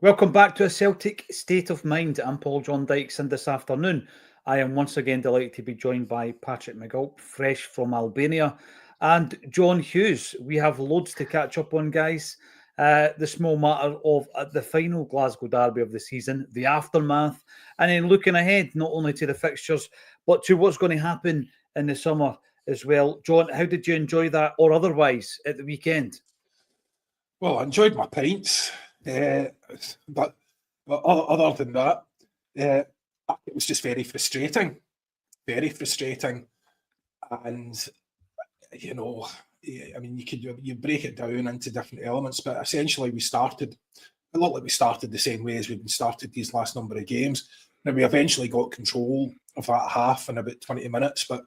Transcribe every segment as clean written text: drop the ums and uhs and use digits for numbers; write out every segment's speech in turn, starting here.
Welcome back to a Celtic State of Mind. I'm Paul John Dykes, and this afternoon I am once again delighted to be joined by Patrick McGulp, fresh from Albania, and John Hughes. We have loads to catch up on, guys. The small matter of the final Glasgow derby of the season, the aftermath, and then looking ahead not only to the fixtures but to what's going to happen in the summer as well. John, how did you enjoy that or otherwise at the weekend? Well, I enjoyed my pints, but other than that, it was just very frustrating, and I mean, you break it down into different elements, but essentially it looked like we started the same way as we've been started these last number of games. Now we eventually got control of that half in about 20 minutes, but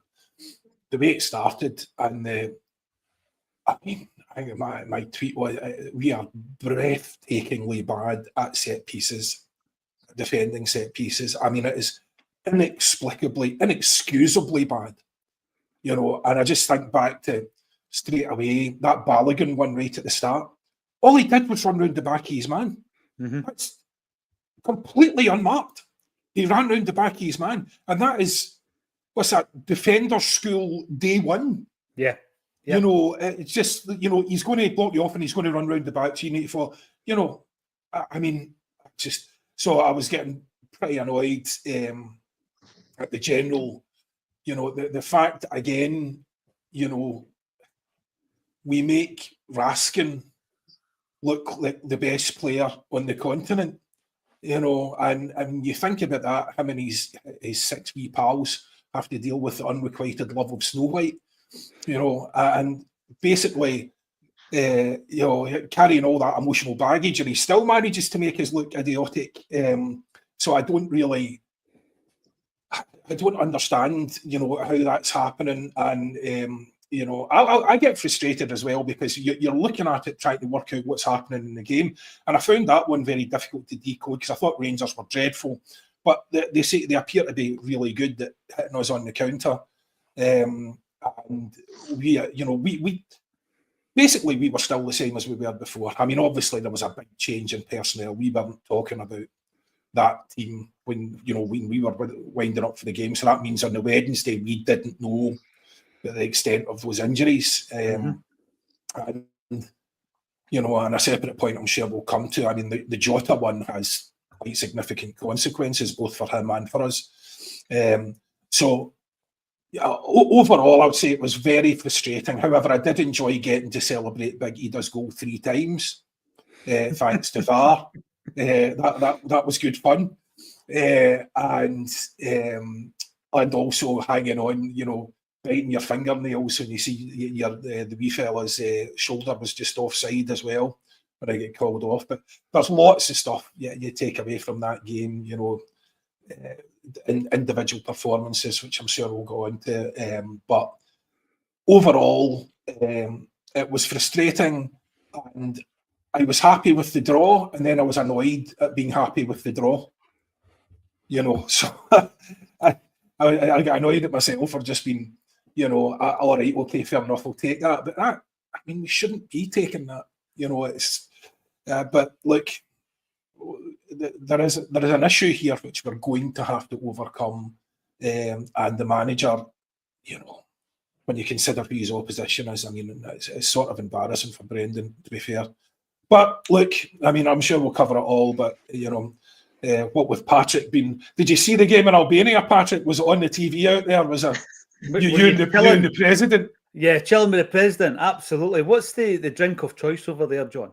the way it started and I think my tweet was, we are breathtakingly bad at set pieces, defending set pieces. I mean, it is inexcusably bad, and I just think back to straight away that Balogun one right at the start. All he did was run round the back of his man. Mm-hmm. That's completely unmarked. He ran round the back of his man. And that is, what's that, defender school day one. Yeah. Yep. It's just, he's going to block you off and he's going to run round the back. So you need to follow, I mean, just, so I was getting pretty annoyed at the general, the fact, again, we make Raskin look like the best player on the continent, and you think about that, him and his 6 wee pals have to deal with the unrequited love of Snow White. And basically, carrying all that emotional baggage, and he still manages to make us look idiotic. So I don't understand, how that's happening. And, I get frustrated as well because you're looking at it, trying to work out what's happening in the game. And I found that one very difficult to decode because I thought Rangers were dreadful, but they appear to be really good at hitting us on the counter. And we basically we were still the same as we were before. I mean, obviously there was a big change in personnel. We weren't talking about that team when we were winding up for the game. So that means on the Wednesday we didn't know the extent of those injuries. And a separate point I'm sure we'll come to. I mean, the Jota one has quite significant consequences both for him and for us. So. Overall, I would say it was very frustrating. However, I did enjoy getting to celebrate Big Ida's goal 3 times, thanks to VAR. That was good fun, and also hanging on, biting your fingernails when you see the wee fella's shoulder was just offside as well when I get called off. But there's lots of stuff you take away from that game, individual performances, which I'm sure we'll go into. But overall, it was frustrating, and I was happy with the draw, and then I was annoyed at being happy with the draw. So I got annoyed at myself for just being, all right, okay, fair enough, we'll take that. But that, I mean, we shouldn't be taking that. It's. But look. There is an issue here which we're going to have to overcome, and the manager, when you consider who his opposition is, I mean, it's sort of embarrassing for Brendan, to be fair. But look, I mean, I'm sure we'll cover it all. But what with Patrick being, did you see the game in Albania? Patrick, was it on the TV out there? Was it you and the president? Yeah, chilling with the president. Absolutely. What's the drink of choice over there, John?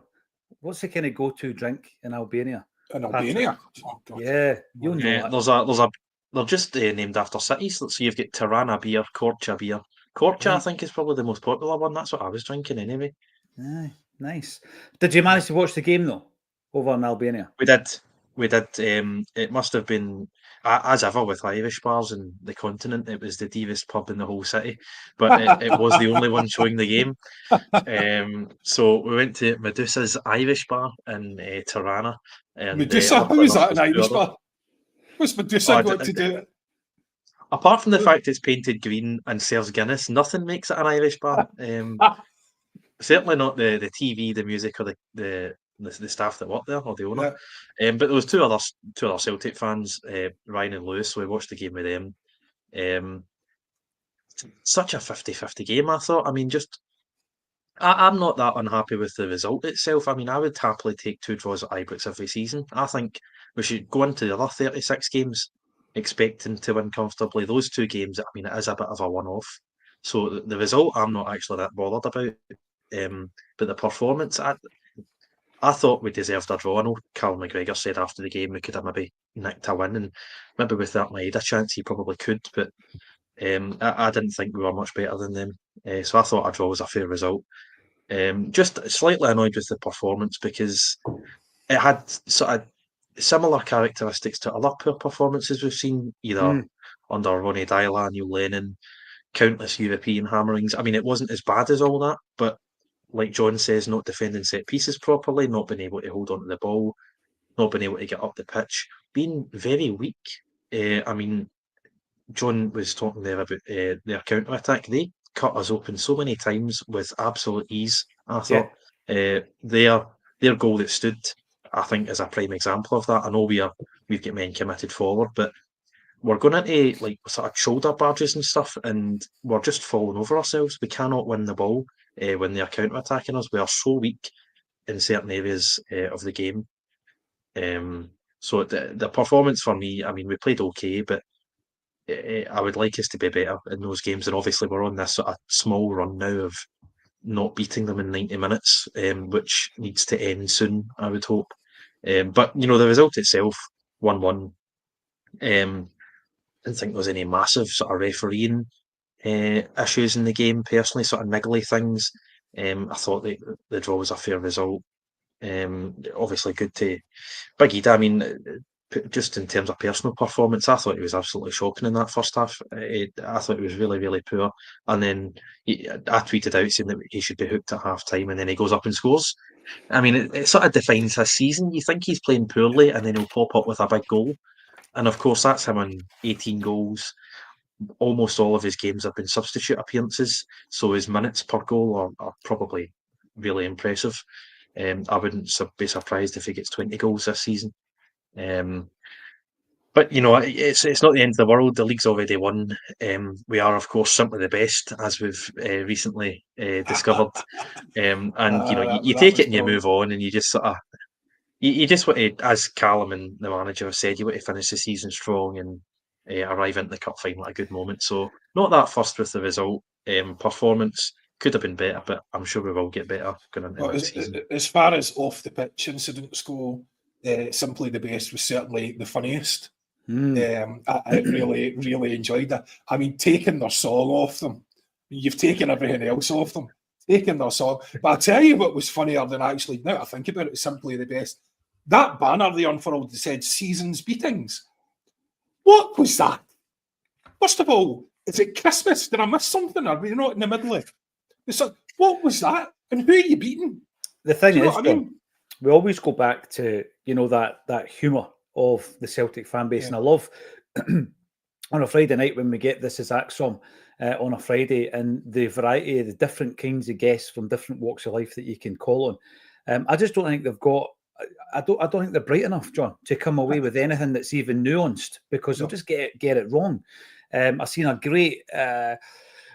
What's the kind of go-to drink in Albania? In Albania? Oh, yeah, you'll know that. They're just named after cities. So you've got Tirana beer, Korcha beer. Korcha, I think, is probably the most popular one. That's what I was drinking anyway. Nice. Did you manage to watch the game, though, over in Albania? We did. It must have been, as ever with Irish bars in the continent, it was the deavest pub in the whole city. But it was the only one showing the game. So we went to Medusa's Irish bar in Tirana. And, Medusa? How is that an Irish bar? What's Medusa got to do it? Apart from the fact it's painted green and serves Guinness, nothing makes it an Irish bar. Certainly not the TV, the music, or the the staff that work there or the owner. But there was two other Celtic fans, Ryan and Lewis. So we watched the game with them. Such a 50-50 game, I thought. I mean, I'm not that unhappy with the result itself. I mean, I would happily take 2 draws at Ibrox every season. I think we should go into the other 36 games expecting to win comfortably. Those 2 games, I mean, it is a bit of a one-off. So the result, I'm not actually that bothered about. But the performance, I thought we deserved a draw. I know Carl McGregor said after the game we could have maybe nicked a win, and maybe with that made a chance he probably could, but I didn't think we were much better than them. So I thought a draw was a fair result. Just slightly annoyed with the performance because it had sort of similar characteristics to other poor performances we've seen, either under Ronnie Dyla, Neil Lennon, countless European hammerings. I mean, it wasn't as bad as all that, but like John says, not defending set pieces properly, not being able to hold on to the ball, not being able to get up the pitch, being very weak. I mean, John was talking there about their counter-attack. They cut us open so many times with absolute ease. I thought their goal that stood, I think, is a prime example of that. I know we've got men committed forward, but we're going into like sort of shoulder barges and stuff, and we're just falling over ourselves. We cannot win the ball when they're counter-attacking us. We are so weak in certain areas of the game. So the performance for me, I mean, we played okay, but I would like us to be better in those games. And obviously, we're on this sort of small run now of not beating them in 90 minutes, which needs to end soon, I would hope. But, the result itself, 1-1, I didn't think there was any massive sort of refereeing issues in the game, personally, sort of niggly things. I thought the draw was a fair result. Obviously, good to Big Ida. I mean, just in terms of personal performance, I thought he was absolutely shocking in that first half. I thought he was really, really poor. And then I tweeted out saying that he should be hooked at half time, and then he goes up and scores. I mean, it sort of defines his season. You think he's playing poorly, and then he'll pop up with a big goal. And of course, that's him on 18 goals. Almost all of his games have been substitute appearances, so his minutes per goal are probably really impressive. I wouldn't be surprised if he gets 20 goals this season. But it's not the end of the world. The league's already won. We are, of course, simply the best, as we've recently discovered. And you take it and you move on, and you just sort of you just want to, as Callum and the manager have said, you want to finish the season strong and arrive into the cup final at a good moment. So not that fussed with the result. Performance could have been better, but I'm sure we will get better going into next season. As far as off the pitch incidents go, simply the best was certainly the funniest. I really, really enjoyed that. I mean, taking their song off them. You've taken everything else off them. Taking their song. But I'll tell you what was funnier than actually, now I think about it, simply the best. That banner they unfurled that said seasons beatings. What was that? First of all, is it Christmas? Did I miss something? Are we not in the middle of it? What was that? And who are you beating? The thing is, we always go back to, that humour of the Celtic fan base. And I love on a Friday night when we get This Is Acsom on a Friday, and the variety of the different kinds of guests from different walks of life that you can call on. I just don't think they've got, I don't think they're bright enough, John, to come away with anything that's even nuanced, because they'll just get it wrong. I've seen a great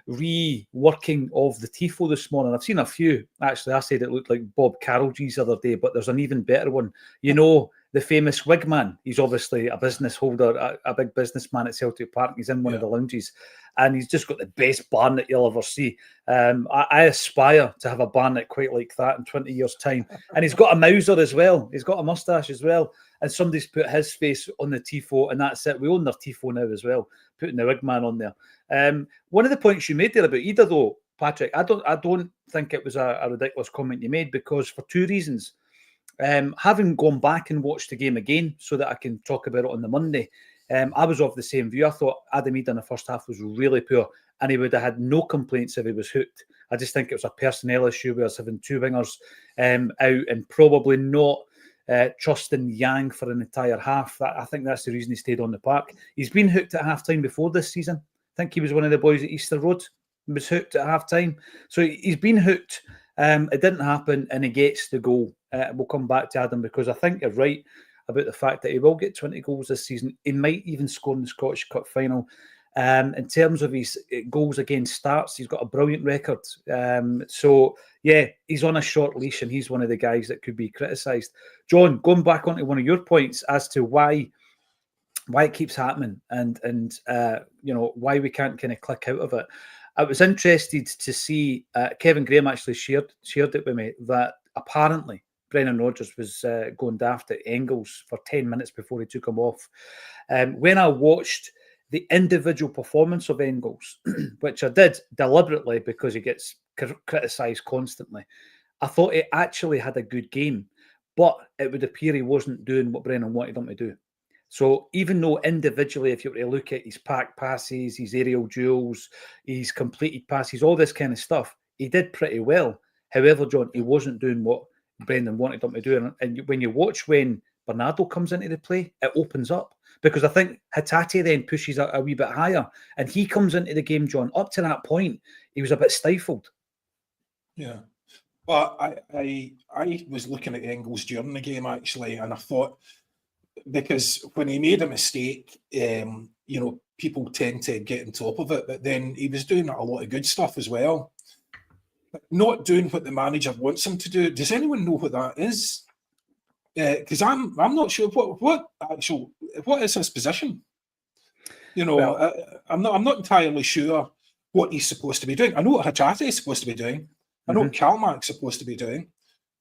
reworking of the tifo this morning. I've seen a few. Actually, I said it looked like Bob Carroll's the other day, but there's an even better one. The famous wig man. He's obviously a business holder, a big businessman at Celtic Park. He's in one of the lounges, and he's just got the best barnet you'll ever see. I aspire to have a barnet quite like that in 20 years' time. And he's got a Mauser as well. He's got a moustache as well. And somebody's put his face on the tifo, and that's it. We own their tifo now as well, putting the wig man on there. One of the points you made there about Ida, though, Patrick, I don't think it was a ridiculous comment you made, because for two reasons. Having gone back and watched the game again so that I can talk about it on the Monday, I was of the same view. I thought Adam Ida in the first half was really poor, and he would have had no complaints if he was hooked. I just think it was a personnel issue with us having two wingers out, and probably not trusting Yang for an entire half. I think that's the reason he stayed on the park. He's been hooked at half-time before this season. I think he was one of the boys at Easter Road, was hooked at half-time. So he's been hooked. It didn't happen, and he gets the goal. We'll come back to Adam, because I think you're right about the fact that he will get 20 goals this season. He might even score in the Scottish Cup final. In terms of his goals against starts, he's got a brilliant record. So, yeah, he's on a short leash, and he's one of the guys that could be criticised. John, going back onto one of your points as to why it keeps happening, and why we can't kind of click out of it. I was interested to see Kevin Graham actually shared it with me that apparently Brendan Rodgers was going daft at Engels for 10 minutes before he took him off. When I watched the individual performance of Engels, which I did deliberately because he gets criticised constantly, I thought he actually had a good game, but it would appear he wasn't doing what Brendan wanted him to do. So even though individually, if you were to look at his pack passes, his aerial duels, his completed passes, all this kind of stuff, he did pretty well. However, John, he wasn't doing what Brendan wanted him to do. And when you watch when Bernardo comes into the play, it opens up. Because I think Hatate then pushes a wee bit higher. And he comes into the game, John. Up to that point, he was a bit stifled. Yeah. Well, I was looking at Engels during the game, actually, and I thought, because when he made a mistake, people tend to get on top of it, but then he was doing a lot of good stuff as well. But not doing what the manager wants him to do. Does anyone know what that is? Because I'm not sure what is his position. I'm not entirely sure what he's supposed to be doing. I know what Hachate is supposed to be doing. I know what Kalmak's supposed to be doing.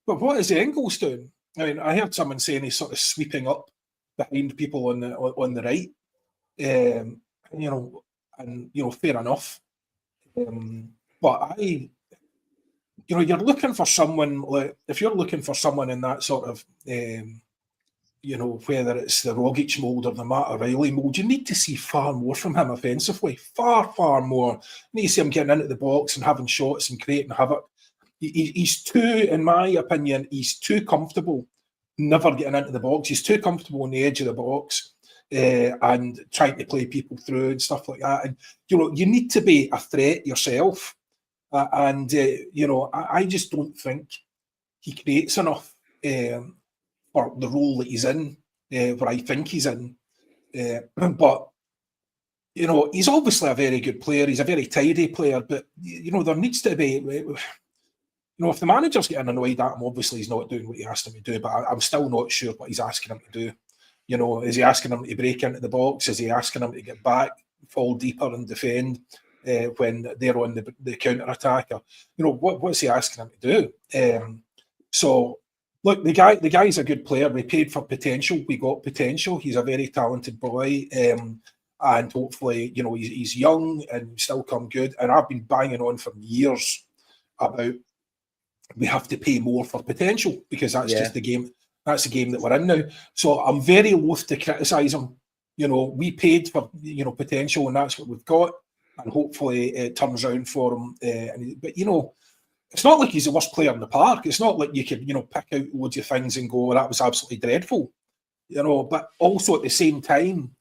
But what is Engels doing? I mean, I heard someone saying he's sort of sweeping up behind people on the right, fair enough. But you're looking for someone, like, if you're looking for someone in that sort of, whether it's the Rogic mould or the Matt O'Reilly mould, you need to see far more from him offensively, far, far more. You need to see him getting into the box and having shots and creating havoc. He's too, in my opinion, he's too comfortable never getting into the box. He's too comfortable on the edge of the box and trying to play people through and stuff like that. And, you need to be a threat yourself. I just don't think he creates enough for the role that he's in, where I think he's in. But he's obviously a very good player. He's a very tidy player. But there needs to be, if the manager's getting annoyed at him, obviously he's not doing what he asked him to do. But I'm still not sure what he's asking him to do. Is he asking him to break into the box? Is he asking him to get back, fall deeper and defend? When they're on the counter-attack, what's he asking him to do? So, look, the guy's a good player. We paid for potential. We got potential. He's a very talented boy, and hopefully, he's young and still come good. And I've been banging on for years about we have to pay more for potential, because that's just the game. That's the game that we're in now. So I'm very loath to criticise him. We paid for potential, and that's what we've got. And hopefully it turns around for him. But it's not like he's the worst player in the park. It's not like you could, pick out loads of things and go, well, that was absolutely dreadful. But also at the same time,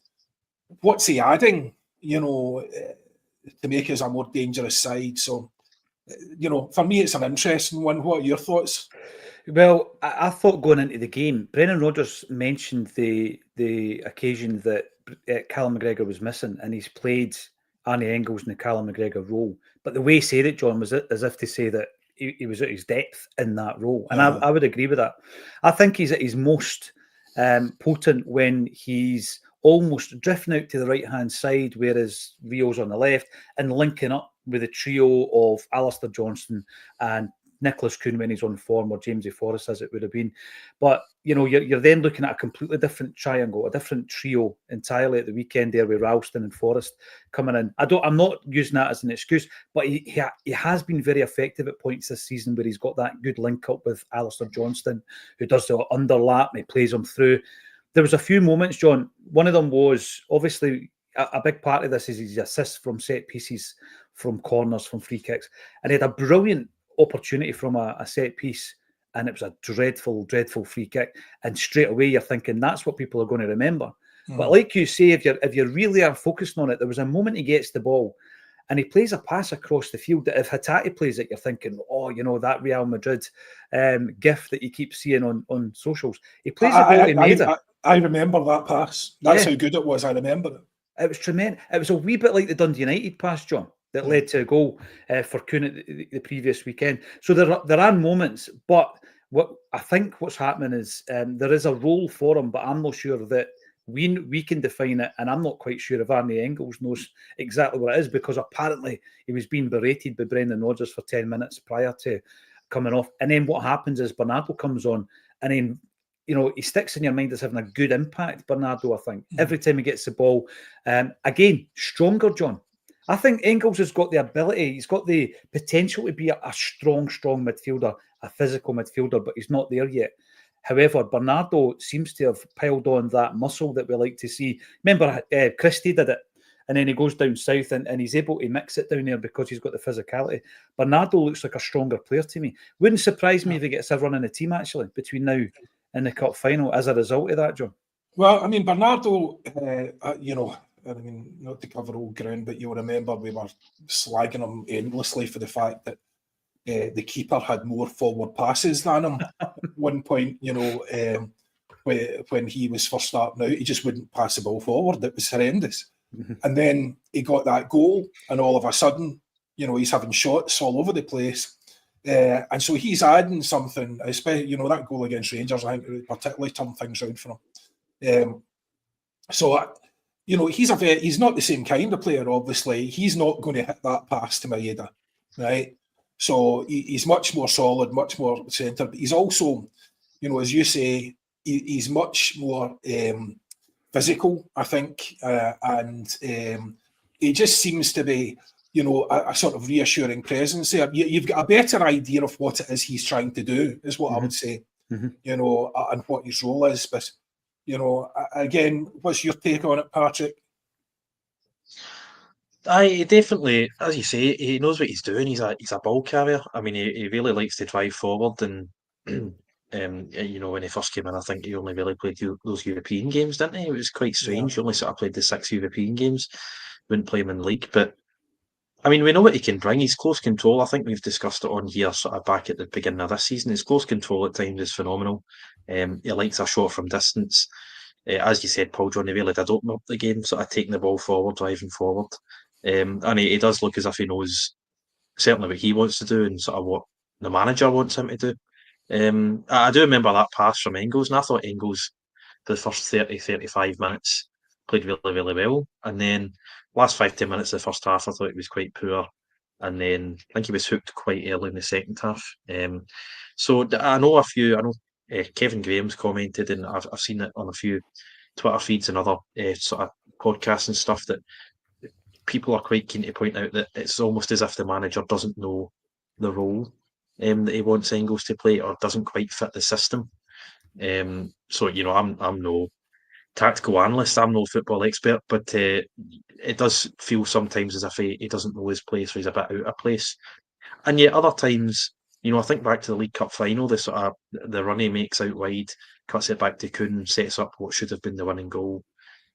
what's he adding, to make us a more dangerous side? So, for me, it's an interesting one. What are your thoughts? Well, I thought going into the game, Brendan Rodgers mentioned the occasion that Callum McGregor was missing, and he's played Arnie Engels in the Callum McGregor role. But the way he said it, John, was as if to say that he was at his depth in that role. And I would agree with that. I think he's at his most potent when he's almost drifting out to the right-hand side, whereas Rio's on the left, and linking up with a trio of Alistair Johnston and Nicholas Kuhn when he's on form, or Jamesy Forrest as it would have been. But, you're then looking at a completely different triangle, a different trio entirely at the weekend there with Ralston and Forrest coming in. I'm not using that as an excuse, but he has been very effective at points this season where he's got that good link up with Alistair Johnston, who does the underlap and he plays him through. There was a few moments, John. One of them was, obviously, a big part of this is his assists from set pieces, from corners, from free kicks. And he had a brilliant opportunity from a set piece, and it was a dreadful, dreadful free kick. And straight away you're thinking that's what people are going to remember. But like you say, if you really are focusing on it, there was a moment he gets the ball and he plays a pass across the field that if Hatate plays it, you're thinking, oh, that Real Madrid gif that you keep seeing on socials. He plays the ball to Maeda. I remember that pass. That's how good it was. I remember it. It was tremendous. It was a wee bit like the Dundee United pass, John, that led to a goal for Kuhn the previous weekend. So there are moments, but what's happening is there is a role for him, but I'm not sure that we can define it, and I'm not quite sure if Arnie Engels knows exactly what it is, because apparently he was being berated by Brendan Rodgers for 10 minutes prior to coming off. And then what happens is Bernardo comes on, and then he sticks in your mind as having a good impact, Bernardo, I think. Every time he gets the ball. Again, stronger, John. I think Engels has got the ability, he's got the potential to be a strong midfielder, a physical midfielder, but he's not there yet. However, Bernardo seems to have piled on that muscle that we like to see. Remember, Christie did it, and then he goes down south and he's able to mix it down there because he's got the physicality. Bernardo looks like a stronger player to me. Wouldn't surprise me if he gets everyone in the team, actually, between now and the cup final as a result of that, John. Well, I mean, Bernardo, not to cover old ground, but you'll remember we were slagging him endlessly for the fact that the keeper had more forward passes than him at one point, when he was first starting out. He just wouldn't pass the ball forward. It was horrendous. Mm-hmm. And then he got that goal, and all of a sudden, he's having shots all over the place. And so he's adding something, especially, that goal against Rangers, I think, particularly turned things around for him. He's not the same kind of player, obviously. He's not going to hit that pass to Maeda, right? So he's much more solid, much more centre. But he's also, as you say, he's much more physical, I think. And he just seems to be, a sort of reassuring presence there. You've got a better idea of what it is he's trying to do, is what I would say, and what his role is. But, again, what's your take on it, Patrick? He definitely, as you say, he knows what he's doing. He's a ball carrier. I mean, he really likes to drive forward. And when he first came in, I think he only really played those European games, didn't he? It was quite strange. He only sort of played the 6 European games. Wouldn't play him in the league, but I mean, we know what he can bring. He's close control. I think we've discussed it on here sort of back at the beginning of this season. His close control at times is phenomenal. He likes a shot from distance. As you said, Paul John, he really did open up the game, sort of taking the ball forward, driving forward. And he does look as if he knows certainly what he wants to do and sort of what the manager wants him to do. I do remember that pass from Engels, and I thought Engels, the first 30-35 minutes, played really, really well. And then last 5-10 minutes of the first half, I thought he was quite poor. And then I think he was hooked quite early in the second half. So I know Kevin Graham's commented, and I've seen it on a few Twitter feeds and other sort of podcasts and stuff, that people are quite keen to point out that it's almost as if the manager doesn't know the role that he wants Engels to play, or doesn't quite fit the system. So I'm no tactical analyst, I'm no football expert, but it does feel sometimes as if he doesn't know his place, or he's a bit out of place. And yet other times, I think back to the League Cup final, the run he makes out wide, cuts it back to Kuhn, sets up what should have been the winning goal.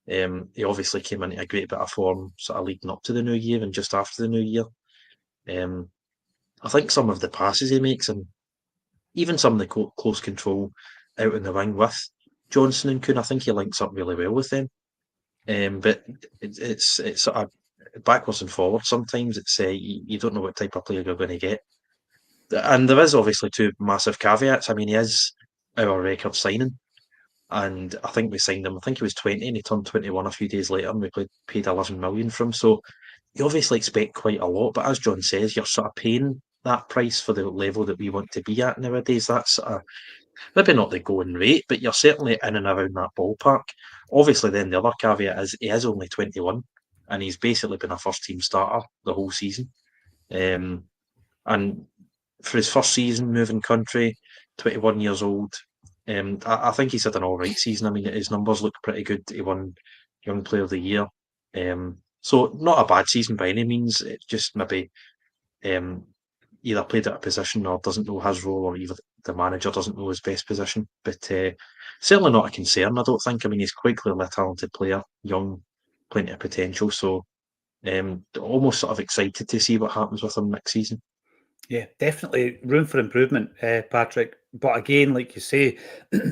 He obviously came into a great bit of form sort of leading up to the new year and just after the new year. I think some of the passes he makes, and even some of the close control out in the wing with Johnson and Kuhn, I think he links up really well with them. But it's sort of backwards and forwards sometimes. It's you don't know what type of player you're going to get. And there is obviously 2 massive caveats. I mean, he is our record signing. And I think we signed him, I think he was 20 and he turned 21 a few days later, and we paid 11 million for him. So you obviously expect quite a lot. But as John says, you're sort of paying that price for the level that we want to be at nowadays. That's maybe not the going rate, but you're certainly in and around that ballpark. Obviously, then the other caveat is he is only 21, and he's basically been a first-team starter the whole season. And for his first season moving country, 21 years old, I think he's had an all right season. I mean, his numbers look pretty good. He won Young Player of the Year. So not a bad season by any means. It just maybe either played at a position or doesn't know his role, or either the manager doesn't know his best position. But certainly not a concern, I don't think. I mean, he's quite clearly a talented player, young, plenty of potential. So almost sort of excited to see what happens with him next season. Yeah, definitely room for improvement, Patrick. But again, like you say,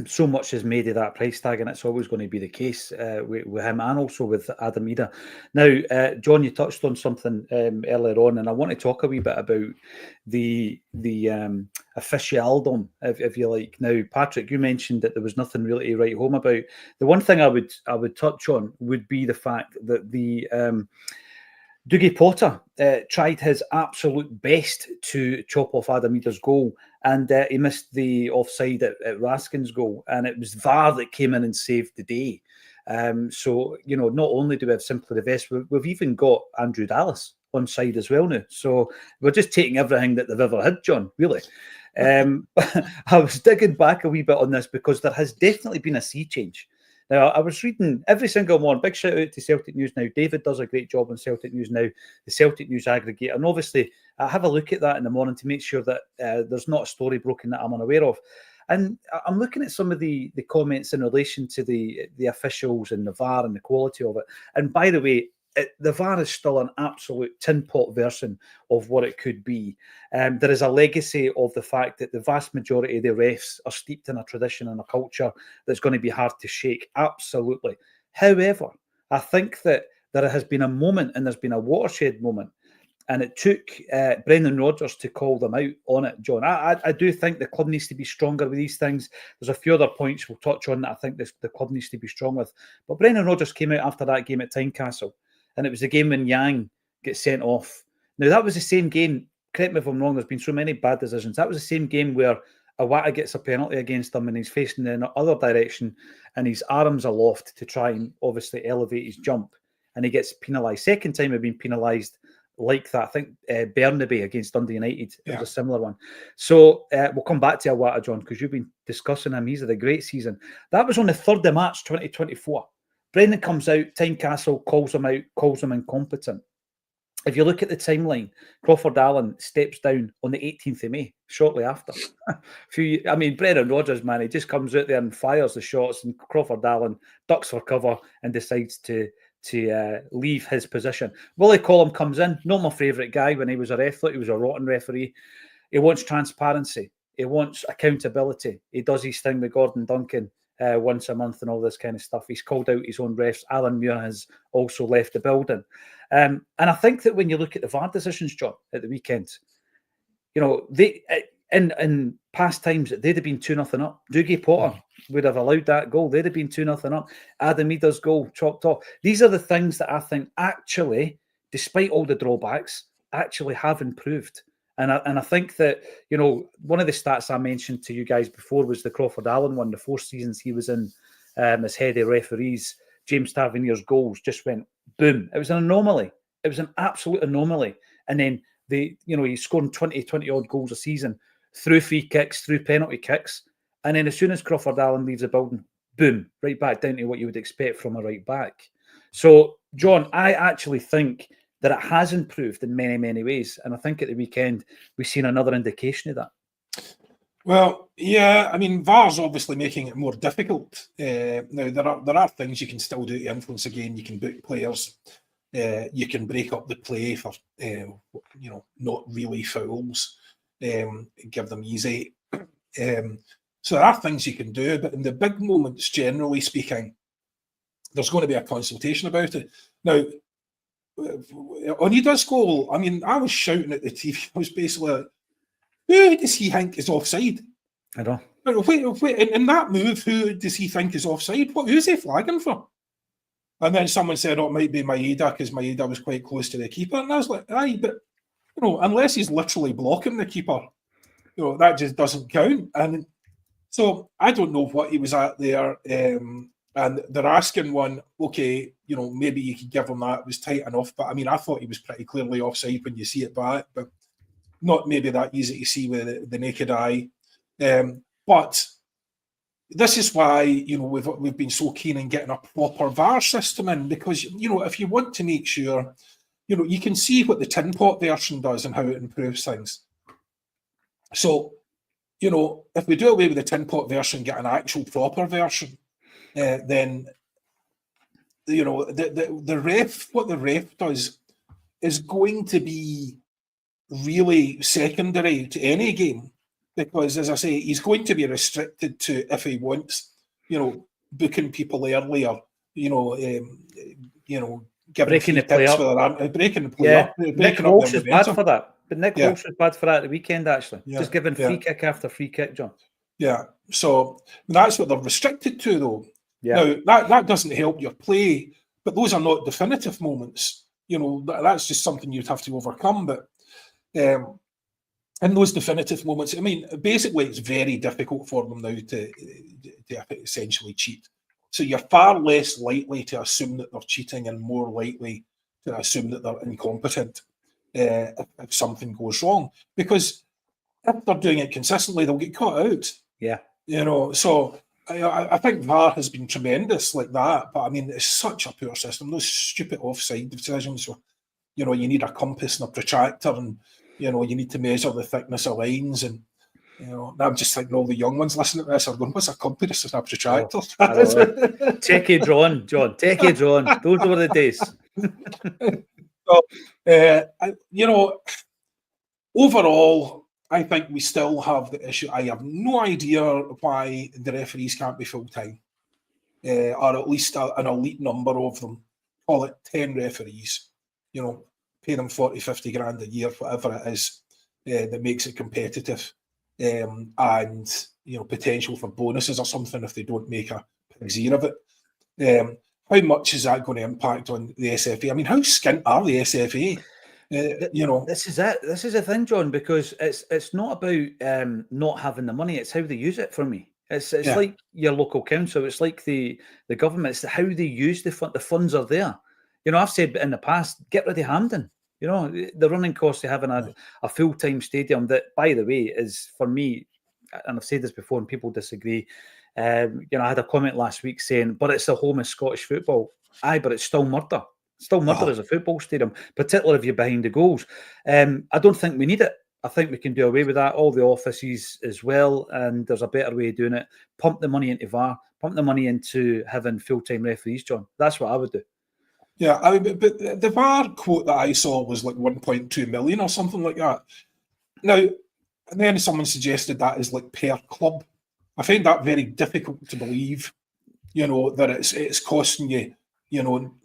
so much is made of that price tag, and it's always going to be the case with him and also with Adam Ida. Now, John, you touched on something earlier on, and I want to talk a wee bit about the officialdom, if you like. Now, Patrick, you mentioned that there was nothing really to write home about. The one thing I would touch on would be the fact that the Dougie Potter tried his absolute best to chop off Adam Ida's goal, and he missed the offside at Raskin's goal, and it was VAR that came in and saved the day. So, not only do we have Simply the Best, we've even got Andrew Dallas on side as well now. So we're just taking everything that they've ever had, John, really. I was digging back a wee bit on this because there has definitely been a sea change. Now, I was reading every single one. Big shout out to Celtic News Now. David does a great job on Celtic News Now, the Celtic News aggregator. And obviously, I have a look at that in the morning to make sure that there's not a story broken that I'm unaware of. And I'm looking at some of the comments in relation to the officials and the VAR and the quality of it. And by the way, the VAR is still an absolute tin pot version of what it could be. There is a legacy of the fact that the vast majority of the refs are steeped in a tradition and a culture that's going to be hard to shake. Absolutely. However, I think that there has been a moment, and there's been a watershed moment, and it took Brendan Rodgers to call them out on it, John. I do think the club needs to be stronger with these things. There's a few other points we'll touch on that I think the club needs to be strong with. But Brendan Rodgers came out after that game at Tynecastle, and it was the game when Yang gets sent off. Now, that was the same game. Correct me if I'm wrong. There's been so many bad decisions. That was the same game where Iwata gets a penalty against him, and he's facing in the other direction, and his arms aloft to try and obviously elevate his jump, and he gets penalised. Second time he'd been penalised like that. I think Burnaby against Dundee United was a similar one. So we'll come back to Iwata, John, because you've been discussing him. He's had a great season. That was on the 3rd of March 2024. Brendan comes out, Tynecastle calls him out, calls him incompetent. If you look at the timeline, Crawford Allen steps down on the 18th of May, shortly after. Brendan Rodgers, man, he just comes out there and fires the shots, and Crawford Allen ducks for cover and decides to leave his position. Willie Collum comes in, not my favourite guy when he was a ref. Thought he was a rotten referee. He wants transparency. He wants accountability. He does his thing with Gordon Duncan once a month and all this kind of stuff. He's called out his own refs. Alan Muir has also left the building. And I think that when you look at the VAR decisions, John, at the weekend, they in past times, they'd have been 2-0 up. Dougie Potter would have allowed that goal. They'd have been 2-0 up. Adam Ida's goal, chopped off. These are the things that I think actually, despite all the drawbacks, actually have improved. And I think that, one of the stats I mentioned to you guys before was the Crawford Allen one, the 4 seasons he was in as head of referees. James Tavernier's goals just went boom. It was an anomaly. It was an absolute anomaly. And then he's scoring 20 odd goals a season through free kicks, through penalty kicks. And then as soon as Crawford Allen leaves the building, boom, right back down to what you would expect from a right back. So, John, I actually think that it has improved in many, many ways. And I think at the weekend, we've seen another indication of that. Well, yeah, VAR's obviously making it more difficult. Now, there are things you can still do to influence a game. You can book players. You can break up the play for, not really fouls. Give them easy. So there are things you can do. But in the big moments, generally speaking, there's going to be a consultation about it. Now, on Ida's goal, I was shouting at the TV. I was basically like, who does he think is offside? I know. Wait, in that move, who does he think is offside? Who's he flagging for? And then someone said, it might be Maeda, because Maeda was quite close to the keeper. And I was like, aye, but, unless he's literally blocking the keeper, that just doesn't count. And so I don't know what he was at there. And they're asking one, okay, maybe you could give him that. It was tight enough. But I thought he was pretty clearly offside when you see it back, but not maybe that easy to see with the naked eye. But this is why, we've been so keen in getting a proper VAR system in, because, if you want to make sure, you can see what the tin pot version does and how it improves things. So, if we do away with the tin pot version, get an actual proper version, then, the ref, what the ref does is going to be really secondary to any game, because, as I say, he's going to be restricted to, if he wants, booking people earlier, giving breaking free the play tips up. for their breaking the play up. Nick Walsh is bad for that. But Nick Walsh was bad for that at the weekend, actually. Just giving free kick after free kick, John. Yeah. So that's what they're restricted to, though. Yeah. Now, that doesn't help your play, but those are not definitive moments. That's just something you'd have to overcome. But in those definitive moments, I mean, basically, it's very difficult for them now to essentially cheat. So you're far less likely to assume that they're cheating and more likely to assume that they're incompetent if something goes wrong. Because if they're doing it consistently, they'll get caught out. Yeah. So I think VAR has been tremendous like that. But I mean, it's such a poor system. Those stupid offside decisions where, you need a compass and a protractor and, you need to measure the thickness of lines. And, I'm just thinking all the young ones listening to this are going, what's a compass and a protractor? Techie drawn, John. Techie drawn. Those were the days. So, overall, I think we still have the issue. I have no idea why the referees can't be full-time, or at least an elite number of them. Call it 10 referees, pay them 40, 50 grand a year, whatever it is, that makes it competitive. And potential for bonuses or something if they don't make a pig's ear of it. How much is that going to impact on the SFA? I mean, how skint are the SFA? This is it. This is the thing, John, because it's not about not having the money. It's how they use it for me. It's like your local council. It's like the government. It's how they use the fund. The funds are there. I've said in the past, get rid of Hampden. The running cost of having a full-time stadium that, by the way, is, for me, and I've said this before and people disagree, I had a comment last week saying, but it's the home of Scottish football. Aye, but it's still murder. Still murder as a football stadium, particularly if you're behind the goals. I don't think we need it. I think we can do away with that. All the offices as well, and there's a better way of doing it. Pump the money into VAR. Pump the money into having full-time referees, John. That's what I would do. Yeah, but the VAR quote that I saw was like 1.2 million or something like that. Now, and then someone suggested that is like per club. I find that very difficult to believe, that it's costing you,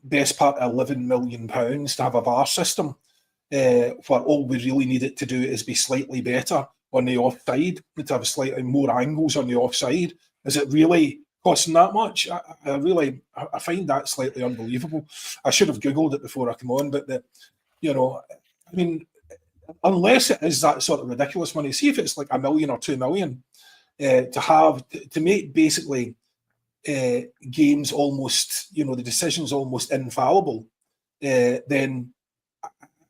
best part of £11 million to have a VAR system, where all we really need it to do is be slightly better on the offside, to have slightly more angles on the offside. Is it really costing that much? I find that slightly unbelievable. I should have Googled it before I come on, but I mean, unless it is that sort of ridiculous money, see if it's like $1 million or $2 million to make basically games almost, the decisions almost infallible, then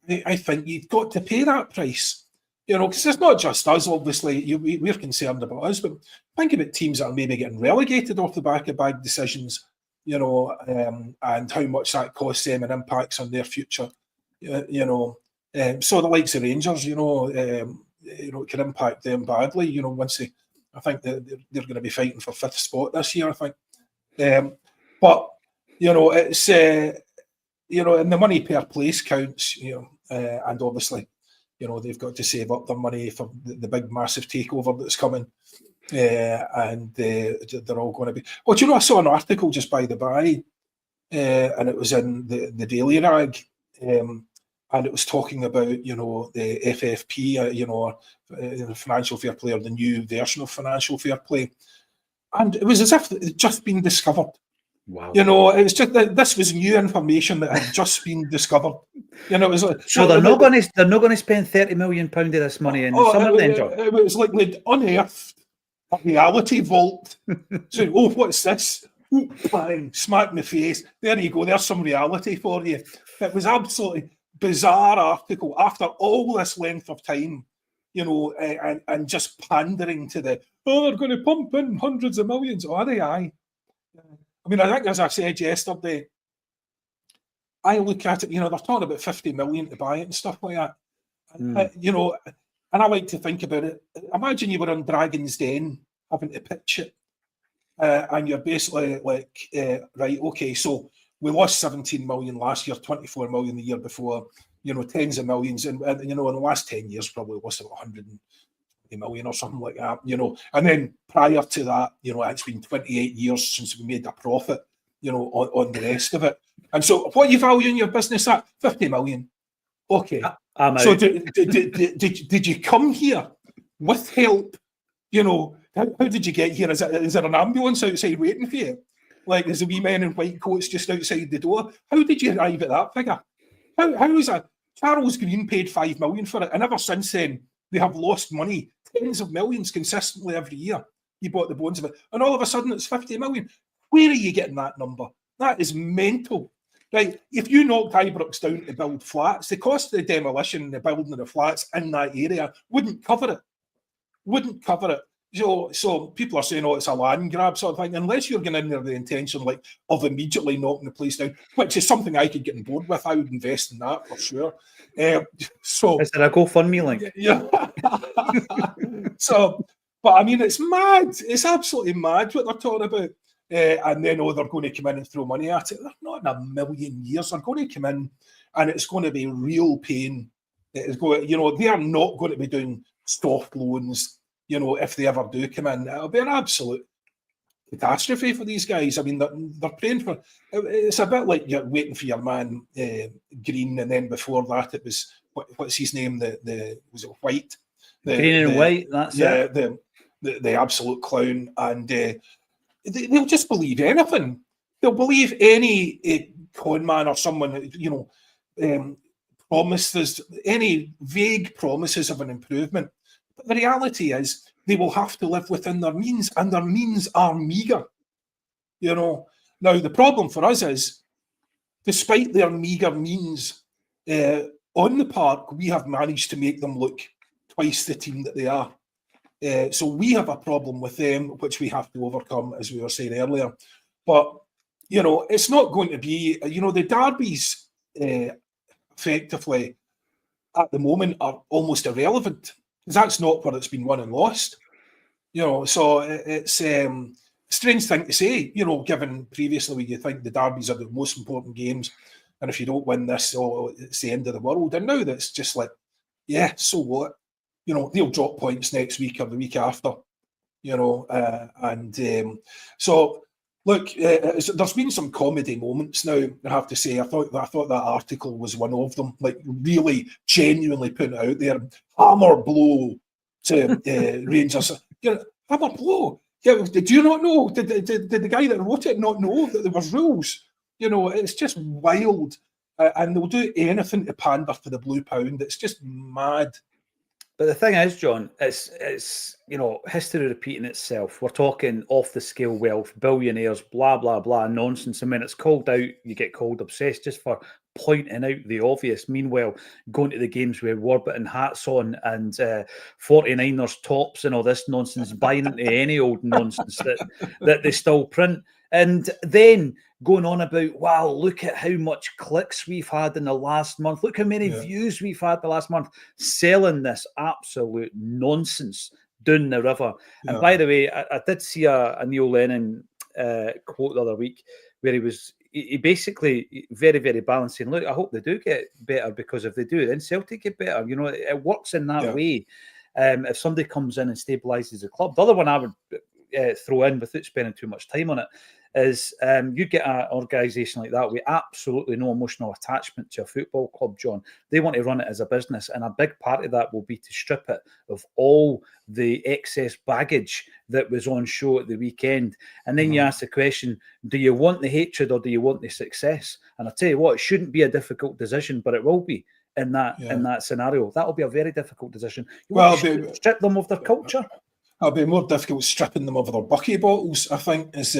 I think you've got to pay that price. Because it's not just us, obviously, we're concerned about us, but think about teams that are maybe getting relegated off the back of bad decisions, and how much that costs them and impacts on their future, so the likes of Rangers, it can impact them badly, once I think that they're going to be fighting for 5th spot this year, I think. But, it's, and the money per place counts, and obviously, they've got to save up their money for the big, massive takeover that's coming. And they're all going to be... Well, I saw an article just by the by, and it was in the Daily Rag, and it was talking about, the FFP, financial fair play, or the new version of financial fair play. And it was as if it had just been discovered. Wow. It was just that this was new information that had just been discovered. It was like, so they're not going to spend £30 million of this money in the summer then, John? It was like they'd unearthed a reality vault. So, what's this? Bang, smack in the face. There you go. There's some reality for you. It was absolutely bizarre article after all this length of time, and just pandering to they're going to pump in hundreds of millions. Oh, are they? Aye. I mean, I think, as I said yesterday, I look at it, they're talking about 50 million to buy it and stuff like that. And I like to think about it. Imagine you were on Dragon's Den having to pitch it, and you're basically like, right, okay, so we lost 17 million last year, 24 million the year before. tens of millions, and in the last 10 years probably lost about 120 million or something like that, and then prior to that, it's been 28 years since we made a profit, on the rest of it. And so what are you valuing your business at? 50 million. Okay. So did you come here with help? How did you get here? Is there an ambulance outside waiting for you? Like, there's a wee man in white coats just outside the door. How did you arrive at that figure? How is that? Charles Green paid 5 million for it, and ever since then they have lost money, tens of millions consistently every year. He bought the bones of it, and all of a sudden it's 50 million. Where are you getting that number? That is mental. Right, if you knocked Ibrox down to build flats, the cost of the demolition and the building of the flats in that area wouldn't cover it. So people are saying, it's a land grab sort of thing, unless you're going in there with the intention of immediately knocking the place down, which is something I could get on board with. I would invest in that for sure. Is there a GoFundMe link? Yeah. But I mean, it's mad. It's absolutely mad what they're talking about. And then, they're going to come in and throw money at it. They're not in a million years. They're going to come in and it's going to be real pain. It's going, they are not going to be doing soft loans, if they ever do come in. It'll be an absolute catastrophe for these guys. I mean, they're praying for... It's a bit like you're waiting for your man, Green, and then before that it was... What's his name? Was it White? Green and White, that's it. The absolute clown. And... they'll just believe anything. They'll believe any con man or someone, promises, any vague promises of an improvement. But the reality is they will have to live within their means, and their means are meagre. Now, the problem for us is, despite their meagre means on the park, we have managed to make them look twice the team that they are. So we have a problem with them, which we have to overcome, as we were saying earlier. But, it's not going to be, the derbies effectively at the moment are almost irrelevant, because that's not where it's been won and lost. So it's a strange thing to say, given previously you think the derbies are the most important games, and if you don't win this, it's the end of the world. And now that's just like, yeah, so what? They'll drop points next week or the week after, so look, there's been some comedy moments now, I have to say. I thought that article was one of them, like really genuinely putting it out there. Hammer blow to Rangers. Hammer blow. Yeah, did you not know? Did the guy that wrote it not know that there was rules? It's just wild. And they'll do anything to pander to the blue pound. It's just mad. But the thing is, John, it's history repeating itself. We're talking off the scale wealth, billionaires, blah blah blah nonsense. I mean, it's called out. You get called obsessed just for pointing out the obvious. Meanwhile, going to the games with Warburton hats on and 49ers tops and all this nonsense, buying into any old nonsense that they still print, and then going on about, wow, look at how much clicks we've had in the last month. Look how many views we've had the last month, selling this absolute nonsense down the river. Yeah. And by the way, I did see a Neil Lennon quote the other week where he basically very, very balanced saying, look, I hope they do get better, because if they do, then Celtic get better. It works in that way. If somebody comes in and stabilises the club. The other one I would throw in, without spending too much time on it, is you get an organisation like that with absolutely no emotional attachment to a football club, John. They want to run it as a business, and a big part of that will be to strip it of all the excess baggage that was on show at the weekend. And then you ask the question, do you want the hatred or do you want the success? And I tell you what, it shouldn't be a difficult decision, but it will be in that scenario. That will be a very difficult decision. Strip them of their culture. It'll be more difficult stripping them of their bucky bottles, I think, is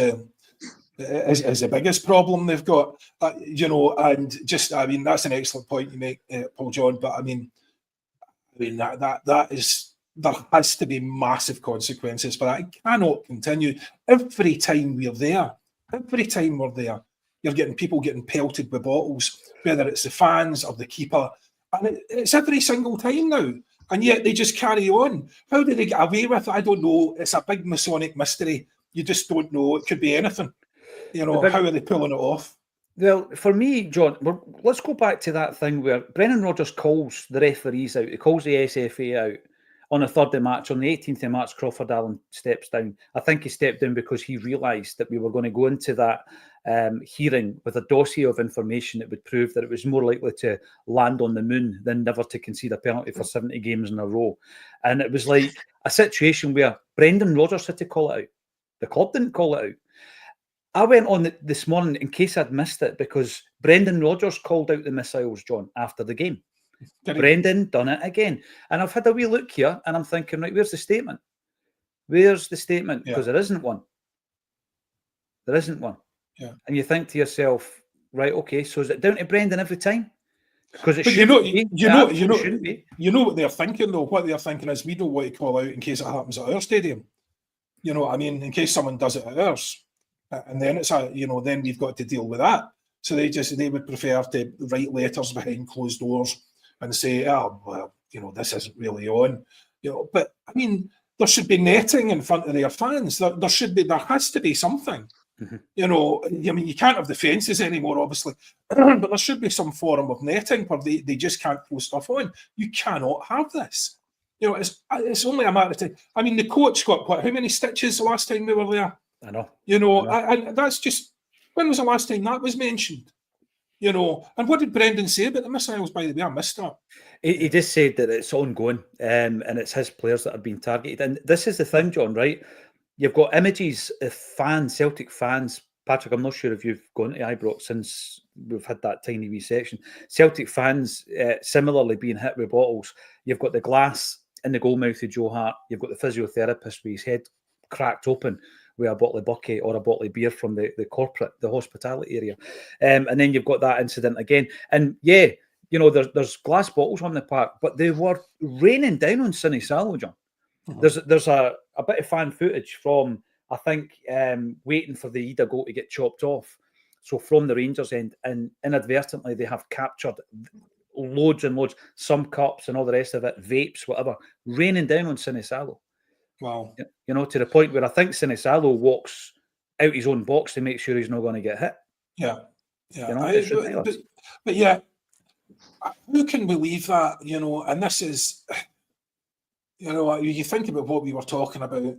the biggest problem they've got, and just, I mean, that's an excellent point you make, Paul John, but I mean that is, there has to be massive consequences for that. It cannot continue. Every time we're there, you're getting people getting pelted with bottles, whether it's the fans or the keeper, and it's every single time now. And yet they just carry on. How do they get away with it? I don't know. It's a big Masonic mystery. You just don't know. It could be anything. How are they pulling it off? Well, for me, John, let's go back to that thing where Brendan Rodgers calls the referees out. He calls the SFA out on the 3rd of March. On the 18th of March, Crawford Allen steps down. I think he stepped down because he realised that we were going to go into that hearing with a dossier of information that would prove that it was more likely to land on the moon than never to concede a penalty for 70 games in a row. And it was like a situation where Brendan Rodgers had to call it out. The club didn't call it out. I went on this morning in case I'd missed it because Brendan Rodgers called out the missiles, John, after the game. Brendan done it again. And I've had a wee look here and I'm thinking, right, where's the statement? Where's the statement? Because there isn't one. There isn't one. Yeah. And you think to yourself, right, okay, so is it down to Brendan every time? Because it you shouldn't be. You know what they're thinking though. What they're thinking is we don't want to call out in case it happens at our stadium. You know what I mean? In case someone does it at ours. And then it's then we've got to deal with that. So they would prefer to write letters behind closed doors and say, oh well, this isn't really on. But I mean, there should be netting in front of their fans. There has to be something. Mm-hmm. I mean, you can't have the fences anymore, obviously, but there should be some form of netting where they just can't throw stuff on. You cannot have this. It's only a matter of time. I mean, the coach got how many stitches the last time we were there? I know. And that's just, when was the last time that was mentioned? And what did Brendan say about the missiles, by the way? I missed that. He just said that it's ongoing and it's his players that are being targeted. And this is the thing, John, right? You've got images of fans, Celtic fans. Patrick, I'm not sure if you've gone to Ibrox since we've had that tiny wee section. Celtic fans similarly being hit with bottles. You've got the glass in the goalmouth of Joe Hart. You've got the physiotherapist with his head cracked open with a bottle of bucket or a bottle of beer from the hospitality area. And then you've got that incident again. And yeah, there's glass bottles on the park, but they were raining down on Sunny Sallow, John. Mm-hmm. There's a bit of fan footage from, I think, waiting for the Ida goal to get chopped off. So from the Rangers end, and inadvertently they have captured loads and loads, some cups and all the rest of it, vapes, whatever, raining down on Sunny Sallow. Wow. To the point where I think Sinisalo walks out his own box to make sure he's not going to get hit. Yeah. But yeah, who can believe that, and this is, you think about what we were talking about,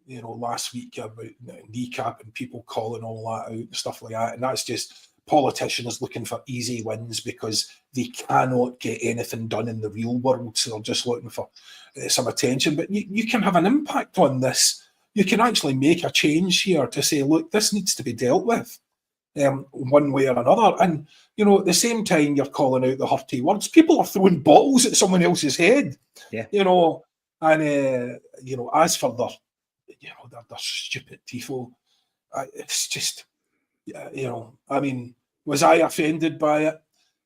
last week about kneecap and people calling all that out and stuff like that. And that's just politicians looking for easy wins because they cannot get anything done in the real world. So they're just looking for some attention. But you can have an impact on this. You can actually make a change here to say, look, this needs to be dealt with one way or another. And, at the same time, you're calling out the hurty words. People are throwing bottles at someone else's head. Yeah. As for their stupid tifo, it's just, I mean, was I offended by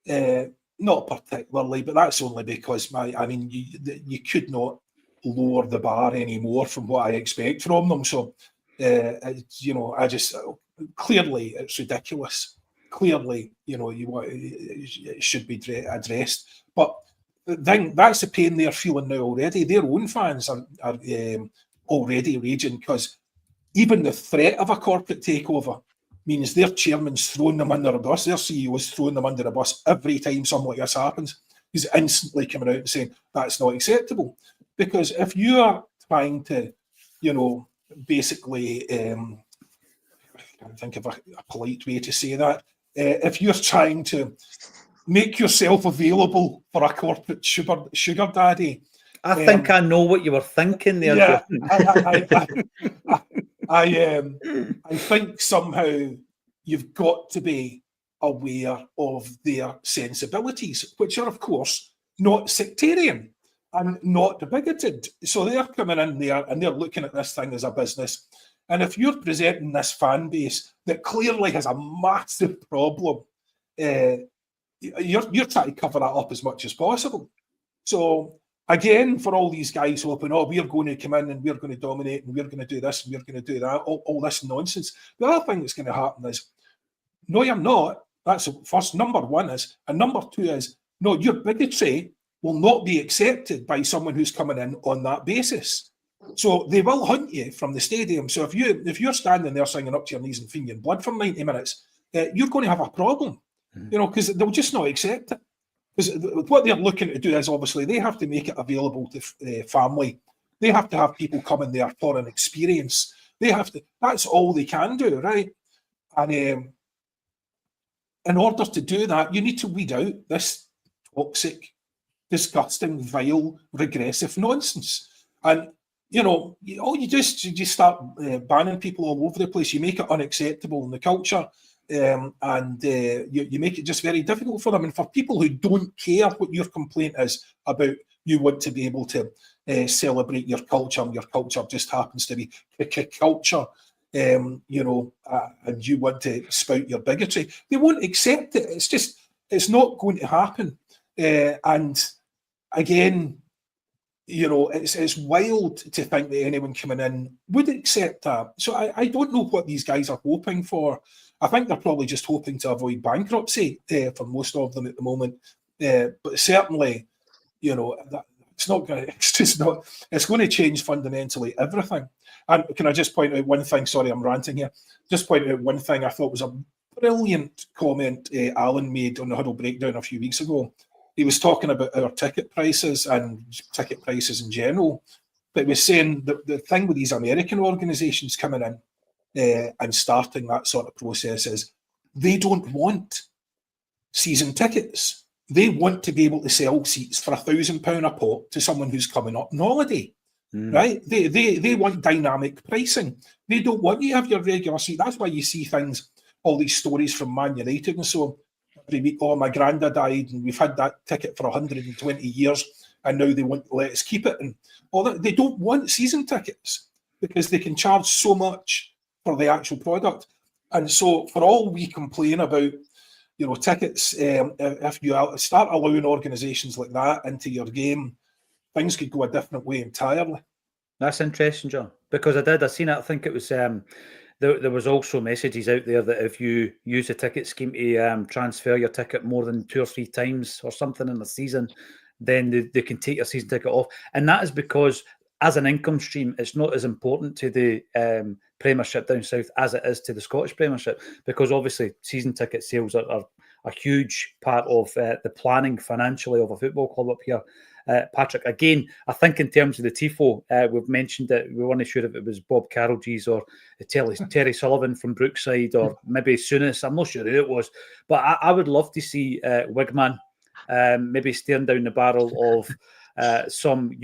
it? Not particularly, but that's only because you could not lower the bar anymore from what I expect from them. So, I just clearly it's ridiculous. Clearly, it should be addressed. But that's the pain they're feeling now already. Their own fans are already raging because even the threat of a corporate takeover means their chairman's throwing them under a bus, their CEO's throwing them under a bus every time something like this happens. He's instantly coming out and saying that's not acceptable. Because if you are trying to, basically, I can't think of a polite way to say that, if you're trying to make yourself available for a corporate sugar daddy. I think I know what you were thinking there. Yeah, I think somehow you've got to be aware of their sensibilities, which are, of course, not sectarian and not bigoted. So they're coming in there and they're looking at this thing as a business. And if you're presenting this fan base that clearly has a massive problem, you're trying to cover that up as much as possible. So again, for all these guys hoping, we're going to come in and we're going to dominate and we're going to do this and we're going to do that, all this nonsense. The other thing that's going to happen is, no, you're not. That's the first. Number one is, and number two is, no, your bigotry will not be accepted by someone who's coming in on that basis. So they will hunt you from the stadium. So if you're standing there singing up to your knees and feeding blood for 90 minutes, you're going to have a problem, because they'll just not accept it. Because what they're looking to do is obviously they have to make it available to family. They have to have people coming there for an experience. They have to. That's all they can do, right? And in order to do that, you need to weed out this toxic, disgusting, vile, regressive nonsense. And you just start banning people all over the place. You make it unacceptable in the culture, and you make it just very difficult for them. And for people who don't care what your complaint is about, you want to be able to celebrate your culture, and your culture just happens to be culture, and you want to spout your bigotry. They won't accept it. It's not going to happen. And again, it's wild to think that anyone coming in would accept that. So I don't know what these guys are hoping for. I think they're probably just hoping to avoid bankruptcy for most of them at the moment. But certainly, it's not going to. It's going to change fundamentally everything. And can I just point out one thing? Sorry, I'm ranting here. Just point out one thing I thought was a brilliant comment Alan made on the Huddle Breakdown a few weeks ago. He was talking about our ticket prices and ticket prices in general, but he was saying that the thing with these American organisations coming in and starting that sort of process is they don't want season tickets. They want to be able to sell seats for £1,000 a pop to someone who's coming up on holiday, right? They want dynamic pricing. They don't want you to have your regular seat. That's why you see things, all these stories from Man United and so on. Every week, my granddad died, and we've had that ticket for 120 years, and now they want to let us keep it. And all that. They don't want season tickets because they can charge so much for the actual product. And so, for all we complain about, tickets, if you start allowing organisations like that into your game, things could go a different way entirely. That's interesting, John, because I seen it. I think it was. There was also messages out there that if you use a ticket scheme to transfer your ticket more than 2 or 3 times or something in the season, then they can take your season ticket off. And that is because as an income stream, it's not as important to the Premiership down south as it is to the Scottish Premiership, because obviously season ticket sales are a huge part of the planning financially of a football club up here. Patrick, again, I think in terms of the TIFO, we've mentioned that we weren't sure if it was Bob Carrollgees or Terry Sullivan from Brookside or maybe Souness. I'm not sure who it was, but I would love to see Wigman maybe staring down the barrel of some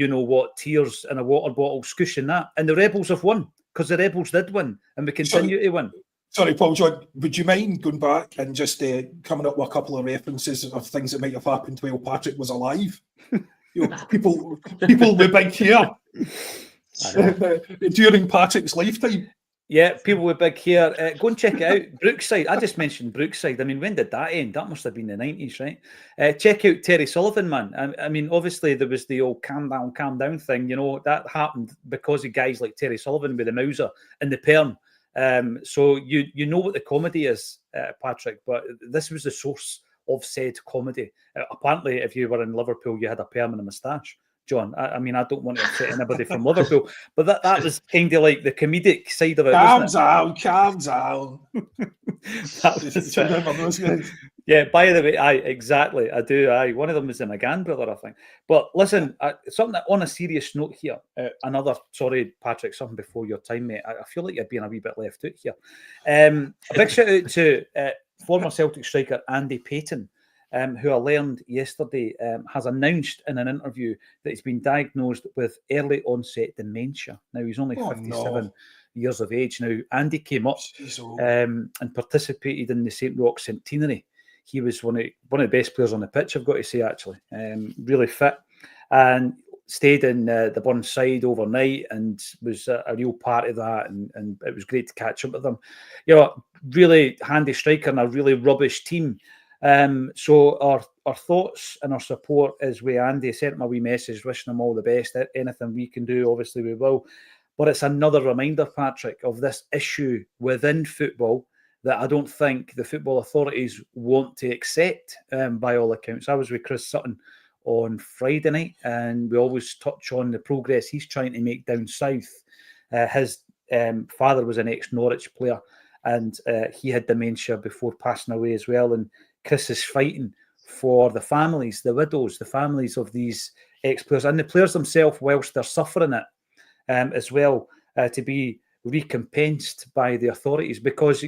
tears in a water bottle, scushing that. And the Rebels have won, because the Rebels did win, and we continue to win. Sorry, Paul John, would you mind going back and just coming up with a couple of references of things that might have happened while Patrick was alive? People with big hair during Patrick's lifetime. Yeah, people with big hair. Go and check it out. Brookside. I just mentioned Brookside. I mean, when did that end? That must have been the 90s, right? Check out Terry Sullivan, man. I mean, obviously there was the old calm down thing. That happened because of guys like Terry Sullivan with the Mauser and the perm. So you know what the comedy is, Patrick, but this was the source of said comedy. Apparently, if you were in Liverpool, you had a perm and a moustache, John. I mean, I don't want to upset anybody from Liverpool, but that was kind of like the comedic side of it. Calm down. Yeah, by the way, exactly. I do. One of them was the McGann brother, I think. But listen, something that, on a serious note here, sorry, Patrick, something before your time, mate. I feel like you're being a wee bit left out here. A big shout out to former Celtic striker Andy Payton, who I learned yesterday has announced in an interview that he's been diagnosed with early onset dementia. Now, he's only 57 years of age. Now, Andy came up and participated in the St. Roch Centenary. He was one of the best players on the pitch, I've got to say, actually. Really fit, and stayed in the Burnside overnight and was a real part of that, and it was great to catch up with them. Really handy striker and a really rubbish team. So our thoughts and our support is with Andy. Sent him a wee message wishing him all the best. Anything we can do, obviously we will. But it's another reminder, Patrick, of this issue within football that I don't think the football authorities want to accept, by all accounts. I was with Chris Sutton on Friday night, and we always touch on the progress he's trying to make down south. His father was an ex-Norwich player, and he had dementia before passing away as well. And Chris is fighting for the families, the widows, the families of these ex-players, and the players themselves, whilst they're suffering it as well, to be recompensed by the authorities, because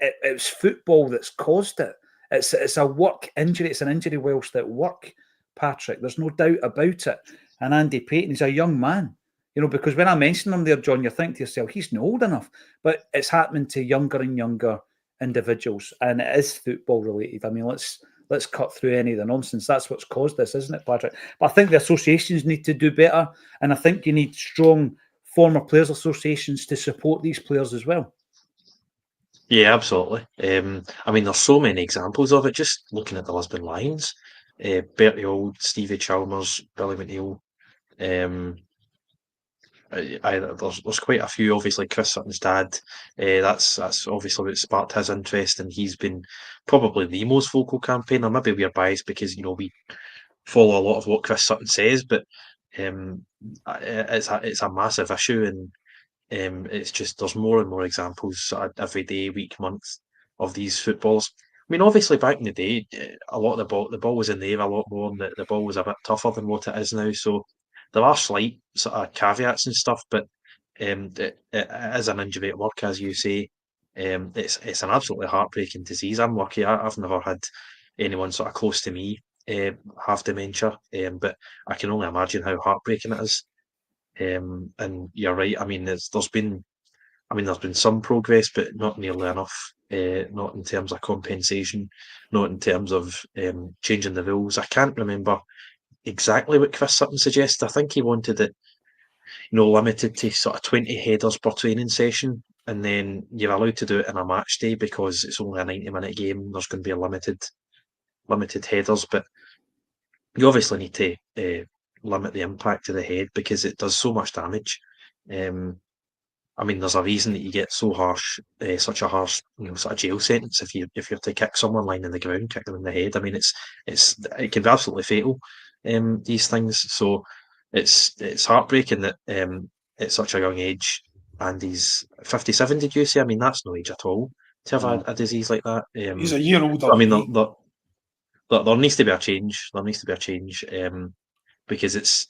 it's football that's caused it. It's a work injury. It's an injury whilst at work, Patrick. There's no doubt about it. And Andy Payton, he's a young man, because when I mention him there, John, you think to yourself, he's not old enough. But it's happening to younger and younger individuals, and it is football related. I mean, let's cut through any of the nonsense. That's what's caused this, isn't it, Patrick? But I think the associations need to do better, and I think you need strong former players associations to support these players as well. Yeah, absolutely. I mean, there's so many examples of it. Just looking at the Lisbon Lions, Bertie Auld, Stevie Chalmers, Billy McNeil. There's quite a few. Obviously, Chris Sutton's dad. That's obviously what sparked his interest, and he's been probably the most vocal campaigner. Maybe we're biased because we follow a lot of what Chris Sutton says, but it's a massive issue, and it's just there's more and more examples every day, week, month of these footballers. I mean, obviously, back in the day, a lot of the ball was in the air a lot more, and the ball was a bit tougher than what it is now. So there are slight sort of caveats and stuff, but it is an injury at work, as you say. It's an absolutely heartbreaking disease. I'm lucky; I've never had anyone sort of close to me have dementia, but I can only imagine how heartbreaking it is. And you're right. I mean, there's been some progress, but not nearly enough. Not in terms of compensation, not in terms of changing the rules. I can't remember exactly what Chris Sutton suggested. I think he wanted it, limited to sort of 20 headers per training session, and then you're allowed to do it in a match day because it's only a 90-minute game. There's going to be a limited headers, but you obviously need to limit the impact to the head because it does so much damage. I mean, there's a reason that you get so harsh, such a harsh, sort of jail sentence if you're to kick someone lying in the ground, kick them in the head. I mean, it can be absolutely fatal. These things, so it's heartbreaking that at such a young age, and he's 57. Did you say? I mean, that's no age at all to have a disease like that. He's a year older. I mean, there needs to be a change. There needs to be a change because it's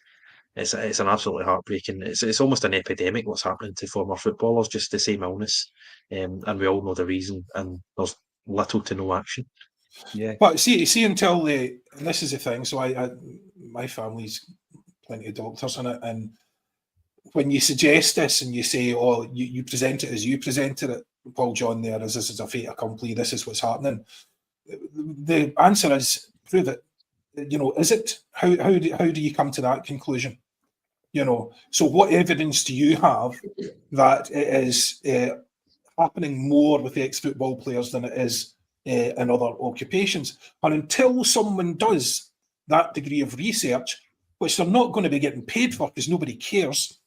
an absolutely heartbreaking. It's almost an epidemic what's happening to former footballers. Just the same illness, and we all know the reason. And there's little to no action. Yeah, but see until and this is the thing. So my family's plenty of doctors in it, and when you suggest this and you say, "Oh, you present it as you presented it, Paul John," there as this is a fait accompli. This is what's happening. The answer is prove it. Is it? How do you come to that conclusion? So what evidence do you have that it is happening more with ex-football players than it is in other occupations? And until someone does that degree of research, which they're not going to be getting paid for because nobody cares,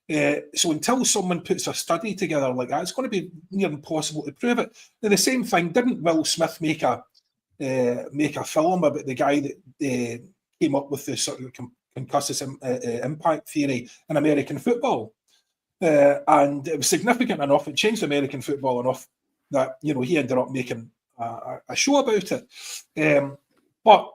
so until someone puts a study together like that, it's going to be near impossible to prove it. Now, the same thing, didn't Will Smith make a film about the guy that came up with the sort of concussive impact theory in American football? And it was significant enough, it changed American football enough that, he ended up making a show about it. But,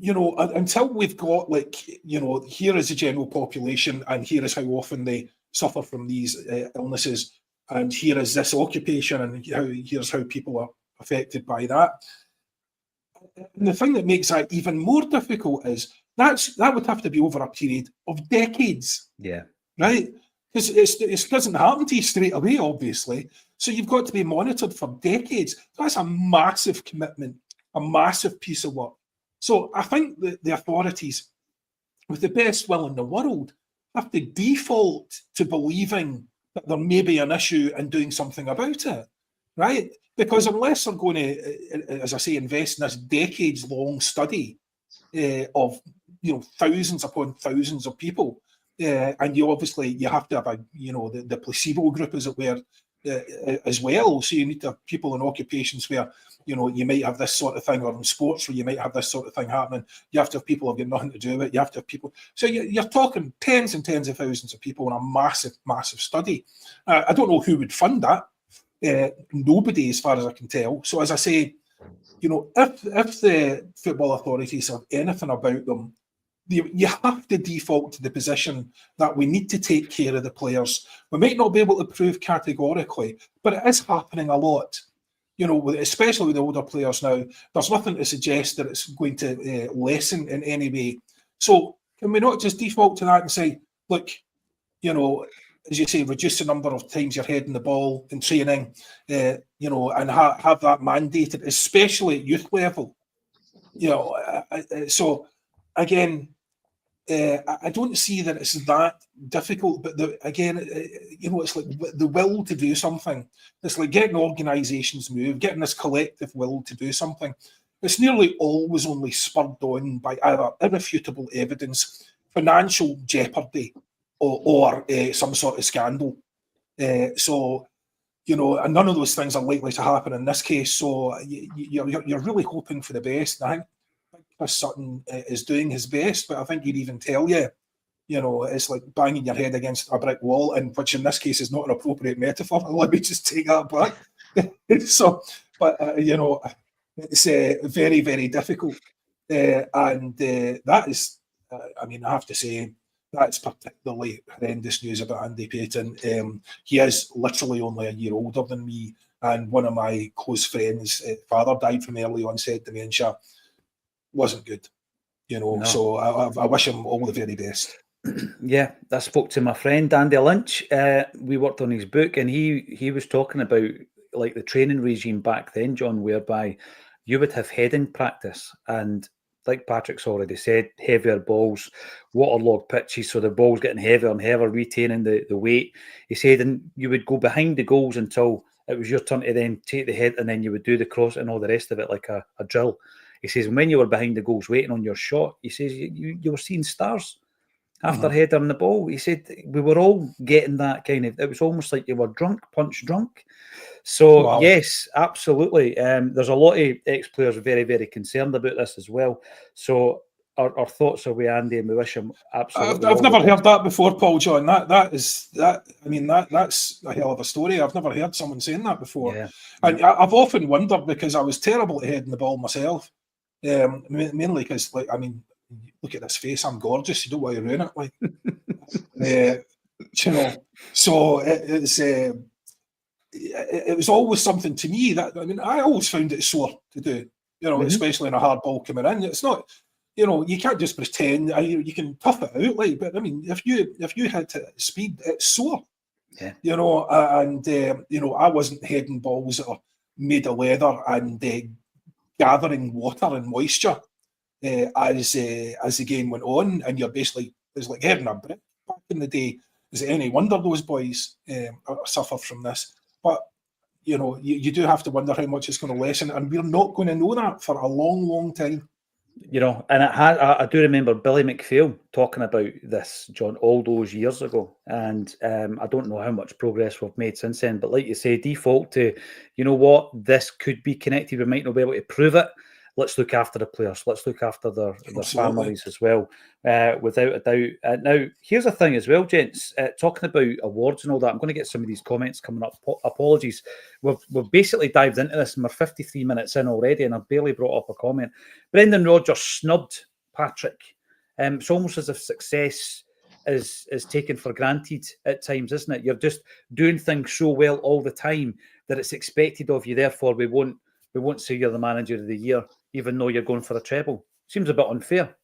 until we've got here is the general population and here is how often they suffer from these illnesses, and here is this occupation and here's how people are affected by that. And the thing that makes that even more difficult is that would have to be over a period of decades. Yeah. Right? Because it doesn't happen to you straight away, obviously. So you've got to be monitored for decades. That's a massive commitment, a massive piece of work. So I think that the authorities, with the best will in the world, have to default to believing that there may be an issue and doing something about it. Right? Because unless they're going to, as I say, invest in this decades-long study of thousands upon thousands of people, and you have to have the placebo group, as it were, as well. So you need to have people in occupations where, you know, you might have this sort of thing, or in sports where you might have this sort of thing happening. You have to have people who've got nothing to do with it. You have to have people. So you're talking tens and tens of thousands of people in a massive, massive study. I don't know who would fund that. Nobody, as far as I can tell. So as I say, you know, if the football authorities have anything about them, you have to default to the position that we need to take care of the players. We might not be able to prove categorically, but it is happening a lot. You know, especially with the older players now, there's nothing to suggest that it's going to lessen in any way. So can we not just default to that and say, look, you know, as you say, reduce the number of times you're heading the ball in training, you know, and have that mandated, especially at youth level. You know, so again, I don't see that it's that difficult, but you know, it's like the will to do something. It's like getting organisations move, getting this collective will to do something. It's nearly always only spurred on by either irrefutable evidence, financial jeopardy, or some sort of scandal. So, you know, and none of those things are likely to happen in this case. So you're really hoping for the best. I think Chris Sutton is doing his best, but I think he'd even tell you, you know, it's like banging your head against a brick wall, and which in this case is not an appropriate metaphor. Let me just take that back. So, but you know, it's very, very difficult, and that is, I mean, I have to say, that's particularly horrendous news about Andy Payton. He is literally only a year older than me, and one of my close friends' father died from early onset dementia. Wasn't good, you know. No. So I wish him all the very best. Yeah, I spoke to my friend Andy Lynch. We worked on his book, and he was talking about like the training regime back then, John, whereby you would have heading practice, and like Patrick's already said, heavier balls, waterlogged pitches, so the ball's getting heavier and heavier, retaining the weight. He said, and you would go behind the goals until it was your turn to then take the head, and then you would do the cross and all the rest of it like a drill. He says, when you were behind the goals waiting on your shot, he says, you were seeing stars after heading the ball. He said, we were all getting that kind of, it was almost like you were drunk, punch drunk. So, wow. Yes, absolutely. There's a lot of ex-players very, very concerned about this as well. So our thoughts are with Andy, and we wish him absolutely. I've never heard that before, Paul John. That's a hell of a story. I've never heard someone saying that before. Yeah. And I've often wondered, because I was terrible at heading the ball myself. Mainly because, like, I mean, look at this face. I'm gorgeous. You don't want to ruin it, like. You know, so it was always something to me that, I mean, I always found it sore to do. You know, especially in a hard ball coming in. It's not, you know, you can't just pretend. You can tough it out, like. But I mean, if you hit it at speed, it's sore. Yeah. You know, and you know, I wasn't heading balls that are made of leather and gathering water and moisture as the game went on, and you're basically, it's like heading a brick back in the day. Is it any wonder those boys suffer from this? But you know, you do have to wonder how much it's going to lessen, and we're not going to know that for a long, long time. You know, and I do remember Billy McPhail talking about this, John, all those years ago. And I don't know how much progress we've made since then. But like you say, default to, you know what, this could be connected. We might not be able to prove it. Let's look after the players. Let's look after their families as well, without a doubt. Now, here's a thing as well, gents. Talking about awards and all that, I'm going to get some of these comments coming up. Apologies. We've basically dived into this, and we're 53 minutes in already, and I've barely brought up a comment. Brendan Rodgers snubbed Patrick. It's almost as if success is taken for granted at times, isn't it? You're just doing things so well all the time that it's expected of you. Therefore, we won't say you're the manager of the year, even though you're going for a treble. Seems a bit unfair.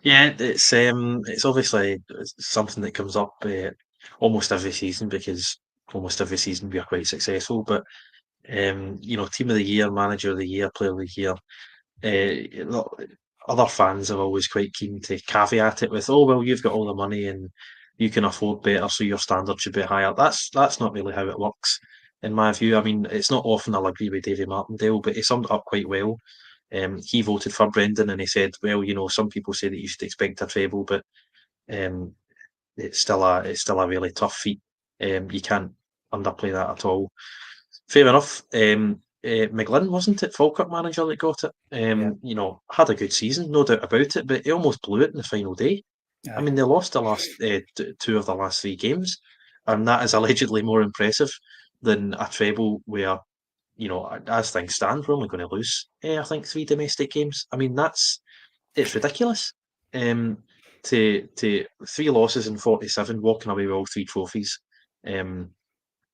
Yeah, it's obviously something that comes up almost every season, because almost every season we are quite successful. But you know, team of the year, manager of the year, player of the year. Other fans are always quite keen to caveat it with, "Oh well, you've got all the money and you can afford better, so your standard should be higher." That's not really how it works, in my view. I mean, it's not often I'll agree with Davy Martindale, but he summed it up quite well. He voted for Brendan, and he said, "Well, you know, some people say that you should expect a treble, but it's still a really tough feat. You can't underplay that at all. Fair enough. McGlynn, wasn't it, Falkirk manager that got it? You know, had a good season, no doubt about it, but he almost blew it in the final day. I mean, they lost the last two of the last 3 games, and that is allegedly more impressive than a treble where, you know, as things stand, we're only going to lose, I think, 3 domestic games. I mean, it's ridiculous. To 3 losses in 47, walking away with all 3 trophies.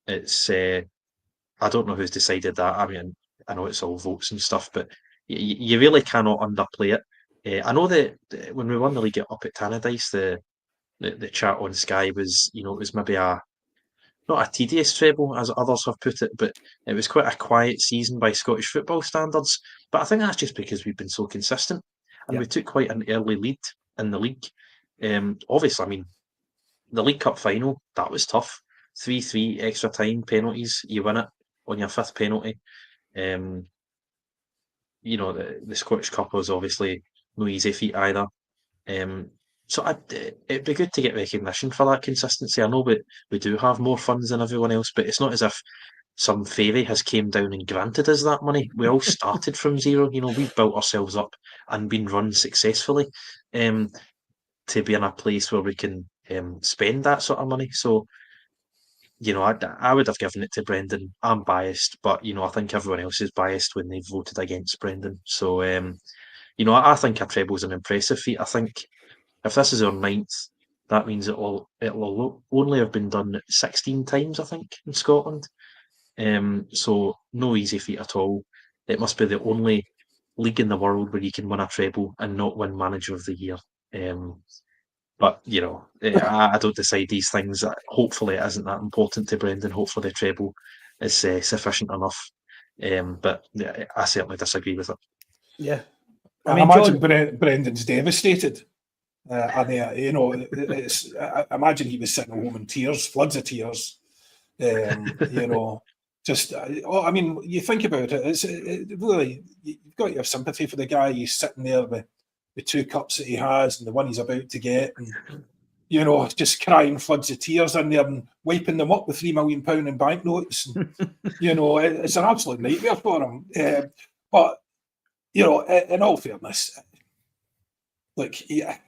It's I don't know who's decided that. I mean, I know it's all votes and stuff, but you really cannot underplay it. I know that when we won the league up at Tannadice, the chat on Sky was, you know, it was maybe not a tedious treble, as others have put it, but it was quite a quiet season by Scottish football standards. But I think that's just because we've been so consistent, and we took quite an early lead in the league. Obviously, I mean, the League Cup final, that was tough. 3-3 extra time penalties, you win it on your 5th penalty. You know, the Scottish Cup was obviously no easy feat either. So it'd be good to get recognition for that consistency. I know we do have more funds than everyone else, but it's not as if some fairy has came down and granted us that money. We all started from zero. You know, we've built ourselves up and been run successfully to be in a place where we can spend that sort of money. So, you know, I would have given it to Brendan. I'm biased, but, you know, I think everyone else is biased when they voted against Brendan. So, you know, I think a treble's an impressive feat. I think if this is our 9th, that means it'll only have been done 16 times, I think, in Scotland. So no easy feat at all. It must be the only league in the world where you can win a treble and not win Manager of the Year. But, you know, I don't decide these things. Hopefully it isn't that important to Brendan. Hopefully the treble is sufficient enough. But yeah, I certainly disagree with it. Yeah. I imagine Brendan's devastated. You know, I imagine he was sitting at home in tears, floods of tears. You know, just, I mean, you think about it, really, you've got to have sympathy for the guy. He's sitting there with the 2 cups that he has and the one he's about to get, and, you know, just crying floods of tears in there and wiping them up with £3 million in banknotes. And, you know, it's an absolute nightmare for him. But, you know, in all fairness, like, yeah,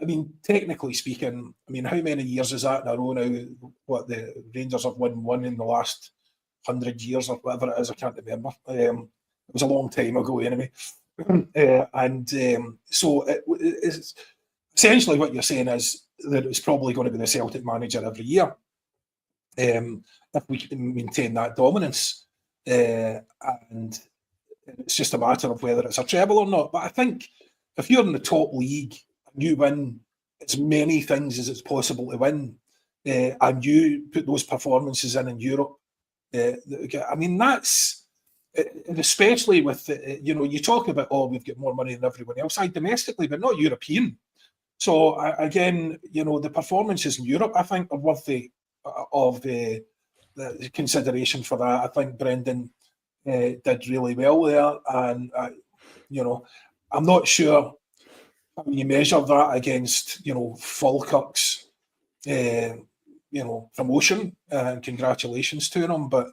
I mean, technically speaking, I mean, how many years is that in a row now? What, the Rangers have won one in the last 100 years or whatever it is, I can't remember. It was a long time ago anyway. So it's essentially what you're saying is that it's probably going to be the Celtic manager every year if we can maintain that dominance. And it's just a matter of whether it's a treble or not. But I think if you're in the top league, you win as many things as it's possible to win, and you put those performances in Europe. I mean, that's, and especially with, you know, you talk about, oh, we've got more money than everyone else, domestically, but not European. So again, you know, the performances in Europe, I think, are worthy of the consideration for that. I think Brendan did really well there, and you know, I'm not sure how you measure that against, you know, Falkirk's, you know, promotion, and congratulations to them. But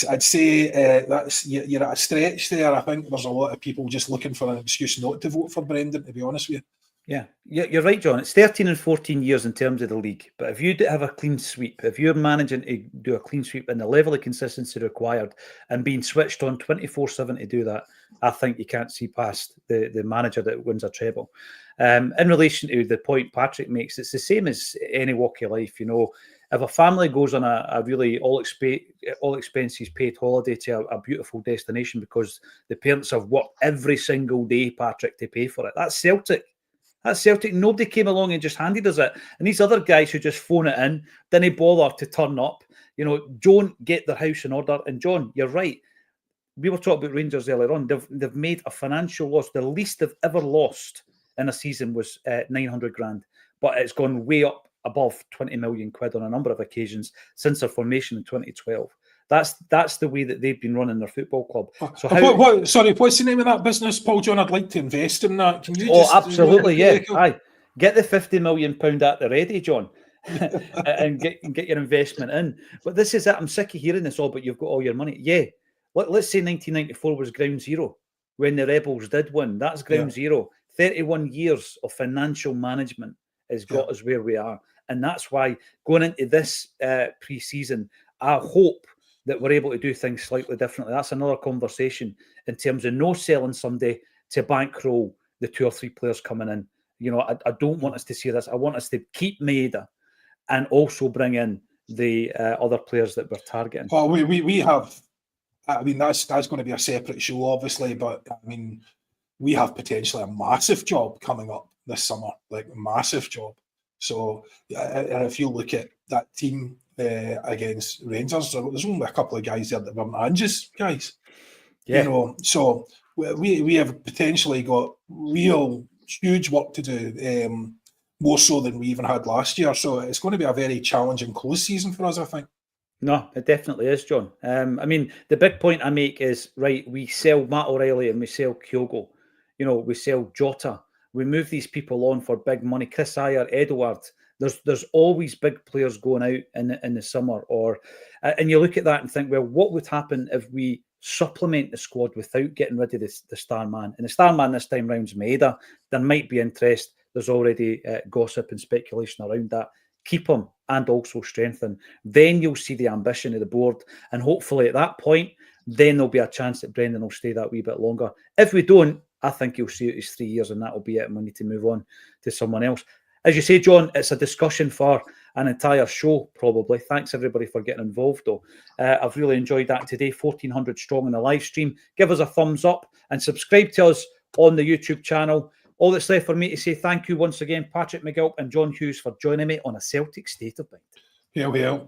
I'd say that's you're at a stretch there. I think there's a lot of people just looking for an excuse not to vote for Brendan, to be honest with you. Yeah, you're right, John. It's 13 and 14 years in terms of the league. But if you have a clean sweep, if you're managing to do a clean sweep and the level of consistency required and being switched on 24/7 to do that, I think you can't see past the manager that wins a treble. In relation to the point Patrick makes, it's the same as any walk of life. You know, if a family goes on a really all expenses paid holiday to a beautiful destination because the parents have worked every single day, Patrick, to pay for it, that's Celtic. That's Celtic. Nobody came along and just handed us it. And these other guys who just phone it in, didn't bother to turn up, you know, don't get their house in order. And John, you're right. We were talking about Rangers earlier on. They've made a financial loss. The least they've ever lost in a season was 900 grand. But it's gone way up above 20 million quid on a number of occasions since their formation in 2012. That's the way that they've been running their football club. So what's the name of that business, Paul John? I'd like to invest in that. Can you absolutely, yeah. Aye. Get the £50 million at the ready, John. and get your investment in. But this is it. I'm sick of hearing this all, but you've got all your money. Yeah. Let's say 1994 was ground zero when the Rebels did win. That's ground zero. 31 years of financial management has got us where we are. And that's why going into this pre-season, I hope that we're able to do things slightly differently. That's another conversation in terms of no selling somebody to bankroll the 2 or 3 players coming in. You know, I don't want us to see this. I want us to keep Maeda and also bring in the other players that we're targeting. Well, we have, I mean, that's going to be a separate show, obviously, but I mean, we have potentially a massive job coming up this summer, like a massive job. So, and if you look at that team against Rangers, there's only a couple of guys there that were Ange's guys. Yeah. You know, so we have potentially got real huge work to do, more so than we even had last year. So it's going to be a very challenging close season for us, I think. No, it definitely is, John. I mean, the big point I make is, right, we sell Matt O'Reilly and we sell Kyogo. You know, we sell Jota. We move these people on for big money. Chris Ayer, Edouard. There's always big players going out in the summer. And you look at that and think, well, what would happen if we supplement the squad without getting rid of the star man? And the star man this time round's Maeda. There might be interest. There's already gossip and speculation around that. Keep him and also strengthen. Then you'll see the ambition of the board. And hopefully at that point, then there'll be a chance that Brendan will stay that wee bit longer. If we don't, I think you'll see it as 3 years and that'll be it. And we need to move on to someone else. As you say, John, it's a discussion for an entire show, probably. Thanks, everybody, for getting involved, though. I've really enjoyed that today. 1,400 strong in the live stream. Give us a thumbs up and subscribe to us on the YouTube channel. All that's left for me to say thank you once again, Patrick McGilp and John Hughes, for joining me on A Celtic State of Mind. Here we are.